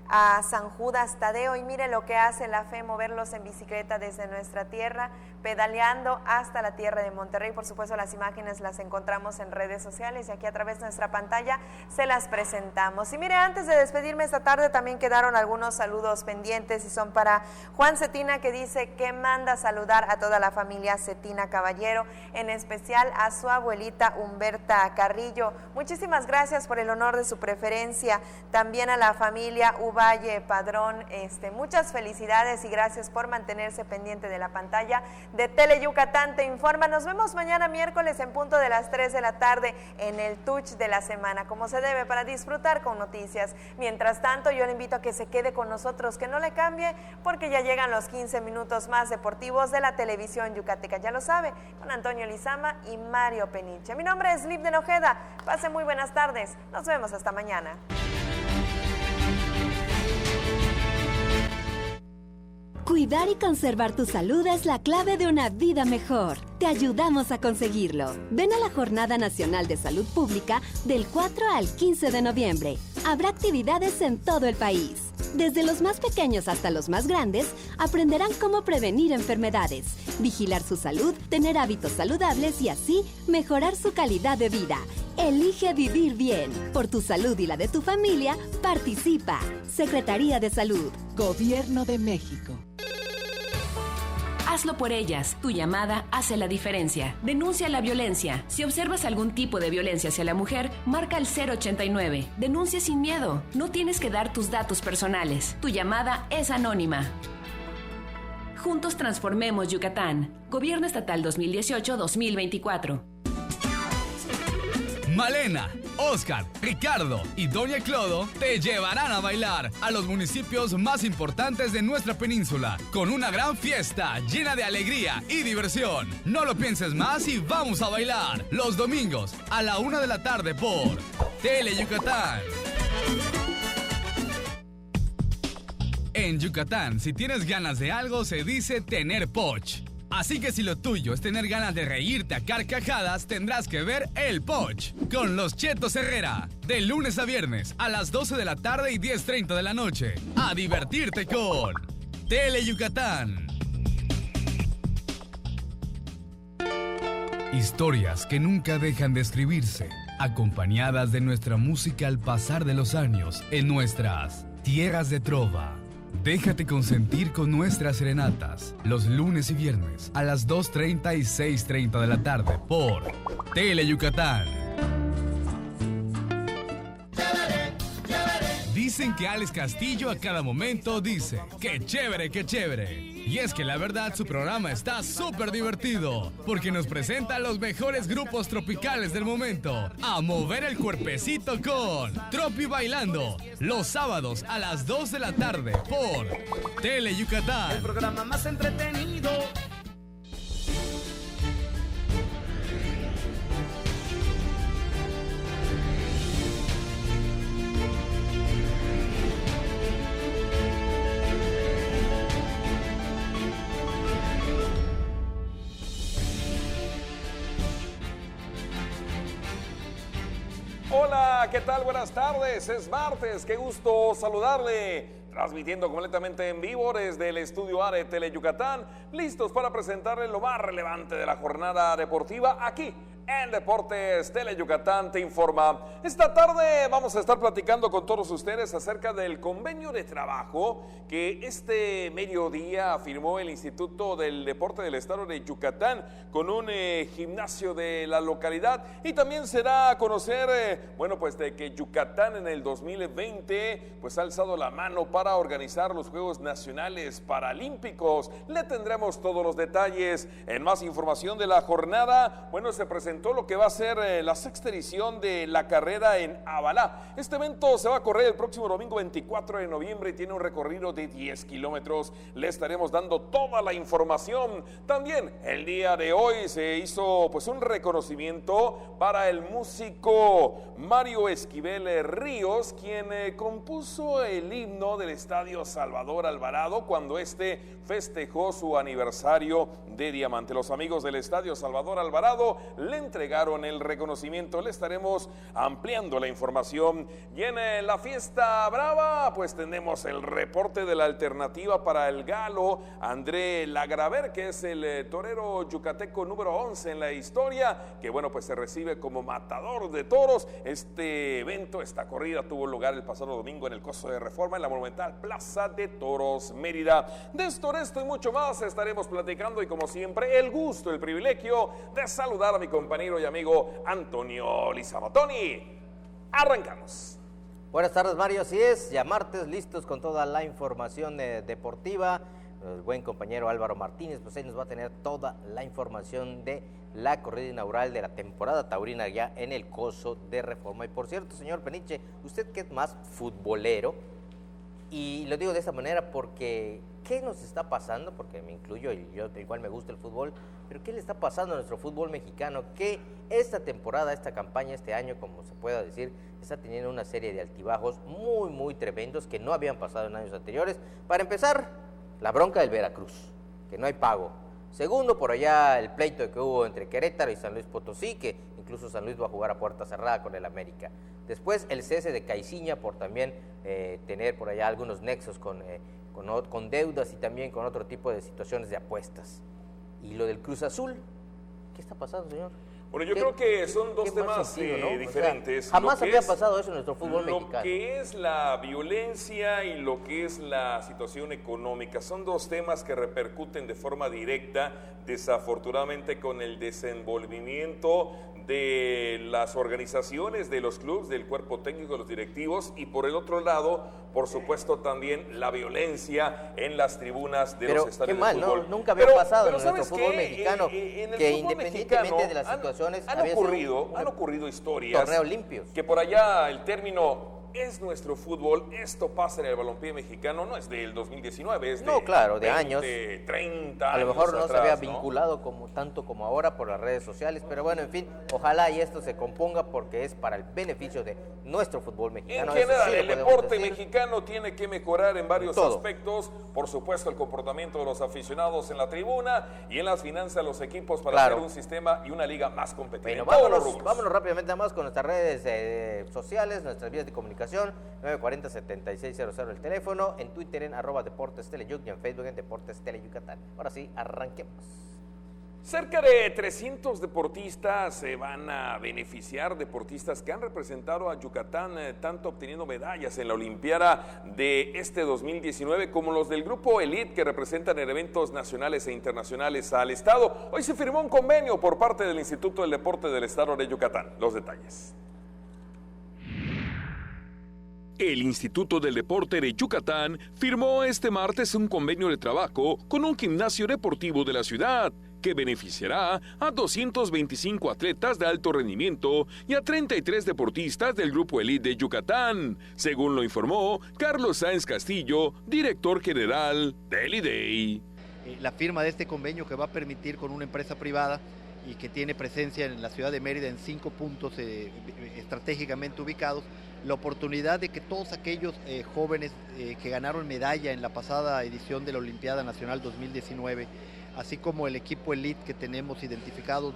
a San Judas Tadeo, y mire lo que hace la fe, moverlos en bicicleta desde nuestra tierra, pedaleando hasta la tierra de Monterrey. Por supuesto, las imágenes las encontramos en redes sociales y aquí a través de nuestra pantalla se las presentamos. Y mire, antes de despedirme esta tarde también quedaron algunos saludos pendientes y son para Juan Cetina, que dice que manda saludar a toda la familia Cetina Caballero, en especial a su abuelita Humberta Carrillo. Muchísimas gracias por el honor de su preferencia. También a la familia Valle Padrón, muchas felicidades y gracias por mantenerse pendiente de la pantalla de Tele Yucatán te informa. Nos vemos mañana miércoles en punto de las 3 de la tarde en el Touch de la semana, como se debe, para disfrutar con noticias. Mientras tanto, yo le invito a que se quede con nosotros, que no le cambie, porque ya llegan los 15 minutos más deportivos de la televisión yucateca, ya lo sabe, con Antonio Lizama y Mario Peniche. Mi nombre es Lip de Ojeda, pasen muy buenas tardes, nos vemos hasta mañana. Cuidar y conservar tu salud es la clave de una vida mejor. Te ayudamos a conseguirlo. Ven a la Jornada Nacional de Salud Pública del 4 al 15 de noviembre. Habrá actividades en todo el país. Desde los más pequeños hasta los más grandes, aprenderán cómo prevenir enfermedades, vigilar su salud, tener hábitos saludables y así mejorar su calidad de vida. Elige vivir bien. Por tu salud y la de tu familia, participa. Secretaría de Salud. Gobierno de México. Hazlo por ellas. Tu llamada hace la diferencia. Denuncia la violencia. Si observas algún tipo de violencia hacia la mujer, marca el 089. Denuncia sin miedo. No tienes que dar tus datos personales. Tu llamada es anónima. Juntos transformemos Yucatán. Gobierno Estatal 2018-2024. Malena, Oscar, Ricardo y Doña Clodo te llevarán a bailar a los municipios más importantes de nuestra península con una gran fiesta llena de alegría y diversión. No lo pienses más y vamos a bailar los domingos a la 1 de la tarde por Tele Yucatán. En Yucatán, si tienes ganas de algo, se dice tener poch. Así que si lo tuyo es tener ganas de reírte a carcajadas, tendrás que ver El Poch con los Chetos Herrera. De lunes a viernes a las 12 de la tarde y 10:30 de la noche. A divertirte con Tele Yucatán. Historias que nunca dejan de escribirse, acompañadas de nuestra música al pasar de los años en nuestras tierras de trova. Déjate consentir con nuestras serenatas los lunes y viernes a las 2:30 y 6:30 de la tarde por Tele Yucatán. Dicen que Alex Castillo a cada momento dice, ¡qué chévere, qué chévere! Y es que la verdad su programa está súper divertido, porque nos presenta los mejores grupos tropicales del momento, a mover el cuerpecito con Tropi Bailando, los sábados a las 2 de la tarde por Tele Yucatán. El programa más entretenido. Hola, ¿qué tal? Buenas tardes, es martes, qué gusto saludarle. Transmitiendo completamente en vivo desde el estudio A de Tele Yucatán, listos para presentarle lo más relevante de la jornada deportiva aquí en Deportes Tele Yucatán te informa. Esta tarde vamos a estar platicando con todos ustedes acerca del convenio de trabajo que este mediodía firmó el Instituto del Deporte del Estado de Yucatán con un gimnasio de la localidad, y también se da a conocer, pues de que Yucatán en el 2020 pues ha alzado la mano para organizar los Juegos Nacionales Paralímpicos. Le tendremos todos los detalles. En más información de la jornada, se presentó lo que va a ser la sexta edición de la carrera en Abalá. Este evento se va a correr el próximo domingo 24 de noviembre y tiene un recorrido de 10 kilómetros. Le estaremos dando toda la información. También el día de hoy se hizo un reconocimiento para el músico Mario Esquivel Ríos, quien compuso el himno del Estadio Salvador Alvarado cuando festejó su aniversario de diamante. Los amigos del Estadio Salvador Alvarado le entregaron el reconocimiento. Le estaremos ampliando la información. Y en la fiesta brava, tenemos el reporte de la alternativa para el galo André Lagraver, que es el torero yucateco número 11 en la historia, que se recibe como matador de toros. Este evento, esta corrida tuvo lugar el pasado domingo en el Coso de Reforma, en la monumental Plaza de Toros Mérida. De esto y mucho más estaremos platicando, y como siempre el gusto, el privilegio de saludar a mi compañero y amigo Antonio Lizamatoni. Arrancamos. Buenas tardes, Mario, así es, ya martes, listos con toda la información deportiva. El buen compañero Álvaro Martínez, ahí nos va a tener toda la información de la corrida inaugural de la temporada taurina ya en el Coso de Reforma. Y por cierto, señor Peniche, usted que es más futbolero, y lo digo de esta manera porque ¿qué nos está pasando? Porque me incluyo, y yo igual me gusta el fútbol, pero ¿qué le está pasando a nuestro fútbol mexicano? Que esta temporada, esta campaña, este año, como se pueda decir, está teniendo una serie de altibajos muy, muy tremendos que no habían pasado en años anteriores. Para empezar, la bronca del Veracruz, que no hay pago. Segundo, por allá el pleito que hubo entre Querétaro y San Luis Potosí, que incluso San Luis va a jugar a puerta cerrada con el América. Después el cese de Caiciña por también tener por allá algunos nexos con deudas y también con otro tipo de situaciones de apuestas. Y lo del Cruz Azul, ¿qué está pasando, señor? Yo creo que son dos temas diferentes. Jamás había pasado eso en nuestro fútbol mexicano. Lo que es la violencia y lo que es la situación económica son dos temas que repercuten de forma directa, desafortunadamente, con el desenvolvimiento de las organizaciones, de los clubes, del cuerpo técnico, de los directivos, y por el otro lado, por supuesto, también la violencia en las tribunas de los estadios de fútbol. ¿No? Nunca había pasado en nuestro fútbol mexicano, que independientemente de las situaciones han ocurrido historias, torneos limpios, que por allá el término es nuestro fútbol, esto pasa en el balompié mexicano, no es del 2019, es de, no, claro, de 20, años, 30 a lo mejor años no atrás, se había ¿no? vinculado como tanto como ahora por las redes sociales, pero bueno, en fin, ojalá y esto se componga porque es para el beneficio de nuestro fútbol mexicano. En general, sí el deporte mexicano tiene que mejorar en varios aspectos, por supuesto el comportamiento de los aficionados en la tribuna y en las finanzas de los equipos para hacer un sistema y una liga más competitiva. Bueno, vámonos rápidamente nada más con nuestras redes sociales, nuestras vías de comunicación, 940-7600 el teléfono, en Twitter en @DeportesTeleYuc y en Facebook en Deportes Teleyucatán. Ahora sí, arranquemos. Cerca de 300 deportistas se van a beneficiar, deportistas que han representado a Yucatán, tanto obteniendo medallas en la Olimpiada de este 2019 como los del Grupo Elite que representan en eventos nacionales e internacionales al Estado. Hoy se firmó un convenio por parte del Instituto del Deporte del Estado de Yucatán. Los detalles. El Instituto del Deporte de Yucatán firmó este martes un convenio de trabajo con un gimnasio deportivo de la ciudad que beneficiará a 225 atletas de alto rendimiento y a 33 deportistas del Grupo Elite de Yucatán, según lo informó Carlos Sáenz Castillo, director general del IDEI. La firma de este convenio que va a permitir con una empresa privada y que tiene presencia en la ciudad de Mérida en 5 puntos estratégicamente ubicados, la oportunidad de que todos aquellos jóvenes que ganaron medalla en la pasada edición de la Olimpiada Nacional 2019, así como el equipo elite que tenemos identificado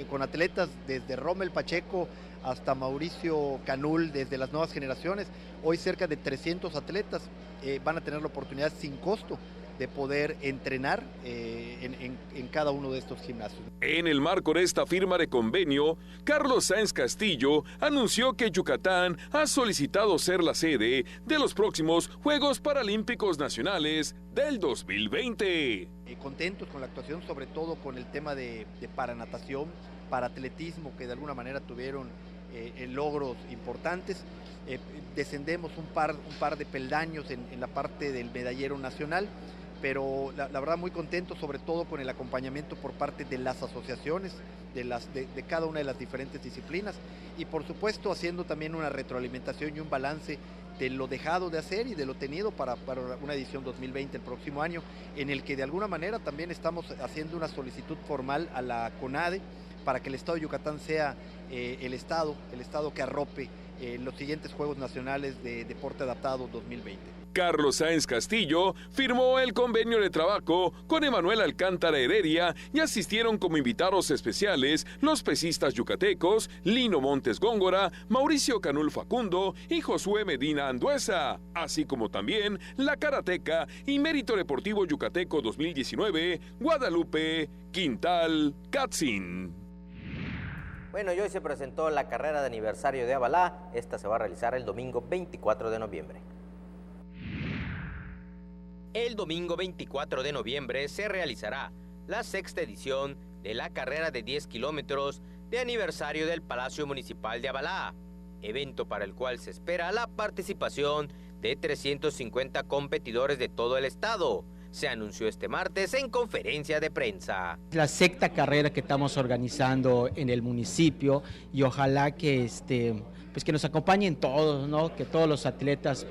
con atletas desde Rommel Pacheco hasta Mauricio Canul, desde las nuevas generaciones, hoy cerca de 300 atletas van a tener la oportunidad sin costo de poder entrenar en cada uno de estos gimnasios. En el marco de esta firma de convenio, Carlos Sáenz Castillo anunció que Yucatán ha solicitado ser la sede de los próximos Juegos Paralímpicos Nacionales del 2020. Contentos con la actuación, sobre todo con el tema de paranatación, paratletismo, que de alguna manera tuvieron logros importantes. Descendemos un par de peldaños en la parte del medallero nacional, pero la verdad muy contento, sobre todo con el acompañamiento por parte de las asociaciones de cada una de las diferentes disciplinas y por supuesto haciendo también una retroalimentación y un balance de lo dejado de hacer y de lo tenido para una edición 2020 el próximo año, en el que de alguna manera también estamos haciendo una solicitud formal a la CONADE para que el Estado de Yucatán sea el estado que arrope los siguientes Juegos Nacionales de Deporte Adaptado 2020. Carlos Sáenz Castillo firmó el convenio de trabajo con Emanuel Alcántara Heredia y asistieron como invitados especiales los pesistas yucatecos Lino Montes Góngora, Mauricio Canul Facundo y Josué Medina Anduesa, así como también la karateca y mérito deportivo yucateco 2019, Guadalupe Quintal Katzin. Bueno, y hoy se presentó la carrera de aniversario de Avalá. Esta se va a realizar el domingo 24 de noviembre. El domingo 24 de noviembre se realizará la 6ª edición de la carrera de 10 kilómetros de aniversario del Palacio Municipal de Avalá, evento para el cual se espera la participación de 350 competidores de todo el estado. Se anunció este martes en conferencia de prensa. La 6ª carrera que estamos organizando en el municipio y ojalá que pues que nos acompañen todos, ¿no? Que todos los atletas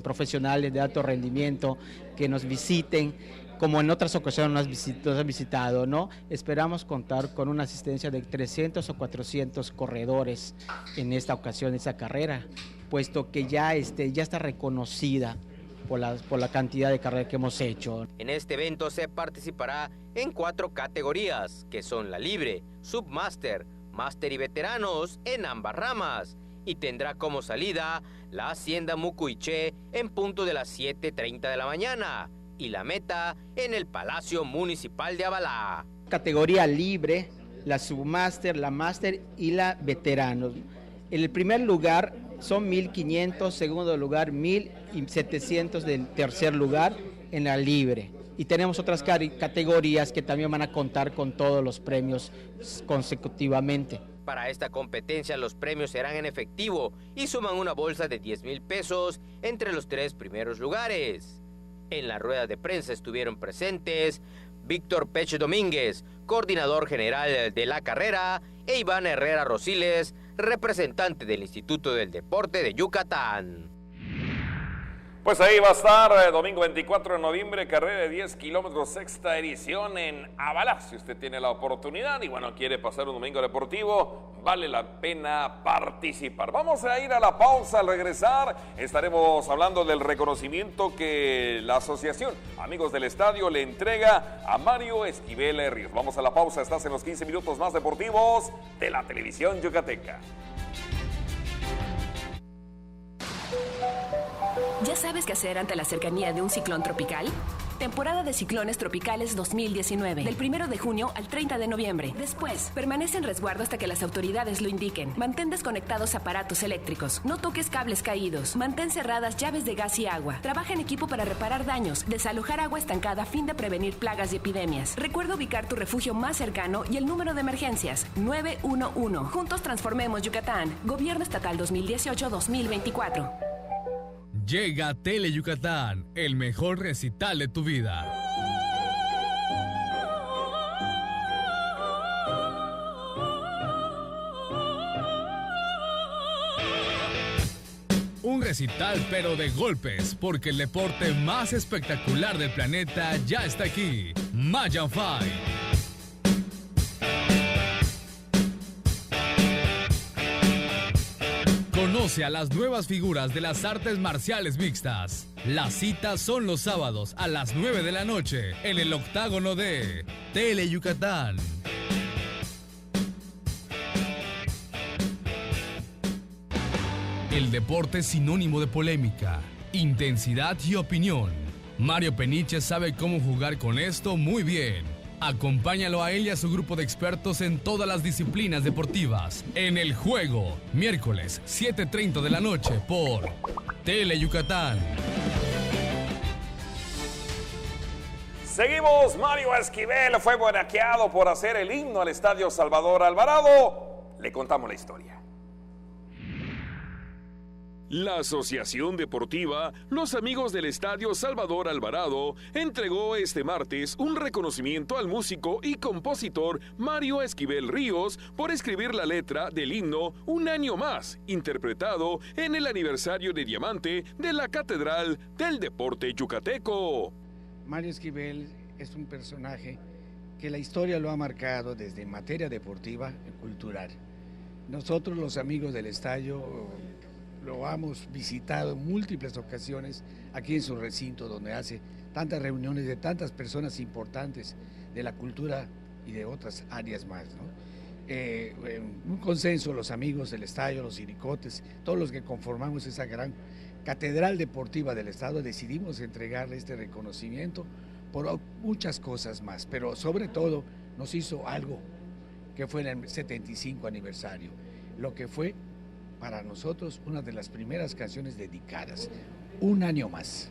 profesionales de alto rendimiento que nos visiten, como en otras ocasiones nos han visitado, ¿no? Esperamos contar con una asistencia de 300 o 400 corredores en esta ocasión, esa carrera, puesto que ya está reconocida por la cantidad de carreras que hemos hecho. En este evento se participará en 4 categorías, que son la libre, submaster, máster y veteranos en ambas ramas, y tendrá como salida la Hacienda Mucuiché en punto de las 7:30 de la mañana, y la meta en el Palacio Municipal de Avalá. Categoría libre, la submaster, la máster y la veteranos. En el primer lugar son 1.500, segundo lugar 1.700 del tercer lugar en la libre. Y tenemos otras categorías que también van a contar con todos los premios consecutivamente. Para esta competencia los premios serán en efectivo y suman una bolsa de 10,000 pesos entre los 3 primeros lugares. En la rueda de prensa estuvieron presentes Víctor Peche Domínguez, coordinador general de la carrera, e Iván Herrera Rosiles, representante del Instituto del Deporte de Yucatán. Pues ahí va a estar domingo 24 de noviembre, carrera de 10 kilómetros, sexta edición en Avalá. Si usted tiene la oportunidad y bueno, quiere pasar un domingo deportivo, vale la pena participar. Vamos a ir a la pausa. Al regresar estaremos hablando del reconocimiento que la Asociación Amigos del Estadio le entrega a Mario Esquivel Ríos. Vamos a la pausa, estás en los 15 minutos más deportivos de la televisión yucateca. ¿Ya sabes qué hacer ante la cercanía de un ciclón tropical? Temporada de ciclones tropicales 2019, del 1 de junio al 30 de noviembre. Después, permanece en resguardo hasta que las autoridades lo indiquen. Mantén desconectados aparatos eléctricos. No toques cables caídos. Mantén cerradas llaves de gas y agua. Trabaja en equipo para reparar daños. Desalojar agua estancada a fin de prevenir plagas y epidemias. Recuerda ubicar tu refugio más cercano y el número de emergencias, 911. Juntos transformemos Yucatán. Gobierno Estatal 2018-2024. Llega Tele Yucatán, el mejor recital de tu vida. Un recital pero de golpes, porque el deporte más espectacular del planeta ya está aquí. Mayan Fight. Conoce a las nuevas figuras de las artes marciales mixtas. Las citas son los sábados a las 9 de la noche en el octágono de Tele Yucatán. El deporte es sinónimo de polémica, intensidad y opinión. Mario Peniche sabe cómo jugar con esto muy bien. Acompáñalo a él y a su grupo de expertos en todas las disciplinas deportivas. En El Juego, miércoles 7:30 de la noche por Tele Yucatán. Seguimos. Mario Esquivel fue buenaqueado por hacer el himno al Estadio Salvador Alvarado. Le contamos la historia. La Asociación Deportiva Los Amigos del Estadio Salvador Alvarado entregó este martes un reconocimiento al músico y compositor Mario Esquivel Ríos por escribir la letra del himno Un Año Más, interpretado en el aniversario de diamante de la Catedral del Deporte Yucateco. Mario Esquivel es un personaje que la historia lo ha marcado desde en materia deportiva y cultural. Nosotros, los amigos del estadio, lo hemos visitado en múltiples ocasiones aquí en su recinto, donde hace tantas reuniones de tantas personas importantes de la cultura y de otras áreas más, ¿no? Un consenso, los amigos del estadio, los siricotes, todos los que conformamos esa gran catedral deportiva del estado, decidimos entregarle este reconocimiento por muchas cosas más, pero sobre todo nos hizo algo que fue en el 75 aniversario, lo que fue para nosotros una de las primeras canciones dedicadas, Un Año Más.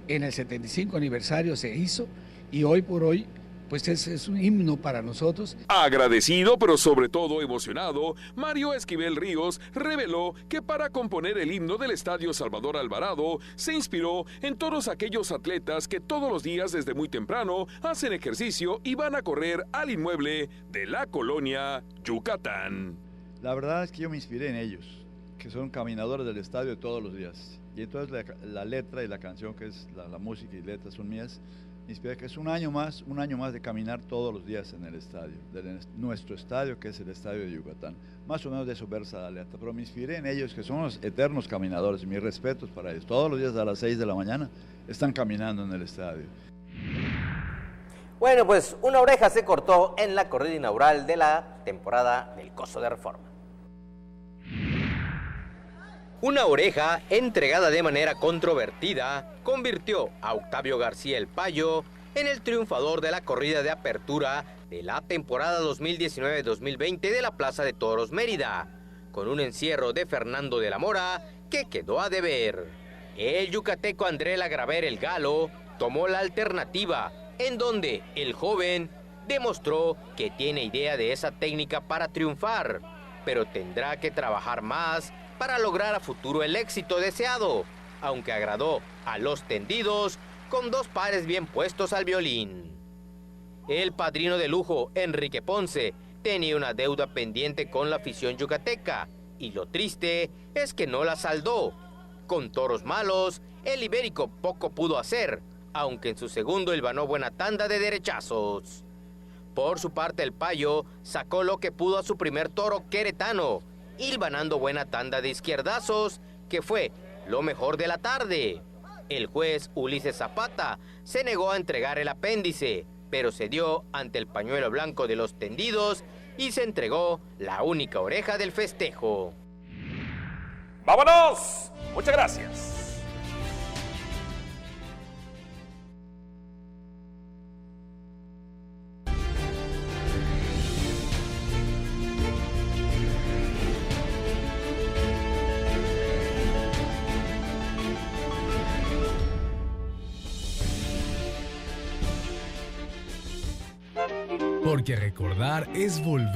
En el 75 aniversario se hizo y hoy por hoy pues es un himno para nosotros. Agradecido, pero sobre todo emocionado, Mario Esquivel Ríos reveló que para componer el himno del Estadio Salvador Alvarado se inspiró en todos aquellos atletas que todos los días desde muy temprano hacen ejercicio y van a correr al inmueble de la colonia Yucatán. La verdad es que yo me inspiré en ellos, que son caminadores del estadio todos los días. Y entonces la letra y la canción, que es la música y letra son mías, me inspiré que es un año más de caminar todos los días en el estadio, de nuestro estadio, que es el estadio de Yucatán. Más o menos de eso versa la letra, pero me inspiré en ellos, que son los eternos caminadores, y mis respetos para ellos. Todos los días a las 6 de la mañana están caminando en el estadio. Bueno, pues una oreja se cortó en la corrida inaugural de la temporada del Coso de Reforma. Una oreja entregada de manera controvertida convirtió a Octavio García el Payo en el triunfador de la corrida de apertura de la temporada 2019-2020 de la Plaza de Toros Mérida, con un encierro de Fernando de la Mora que quedó a deber. El yucateco André Lagraver el Galo tomó la alternativa, en donde el joven demostró que tiene idea de esa técnica para triunfar, pero tendrá que trabajar más para lograr a futuro el éxito deseado, aunque agradó a los tendidos con 2 pares bien puestos al violín. El padrino de lujo, Enrique Ponce, tenía una deuda pendiente con la afición yucateca, Y lo triste es que no la saldó. Con toros malos, el Ibérico poco pudo hacer, aunque en su segundo hilvanó buena tanda de derechazos. Por su parte, el Payo sacó lo que pudo a su primer toro queretano, hilvanando buena tanda de izquierdazos, que fue lo mejor de la tarde. El juez Ulises Zapata se negó a entregar el apéndice, pero cedió ante el pañuelo blanco de los tendidos y se entregó la única oreja del festejo. ¡Vámonos! Muchas gracias. Porque recordar es volver.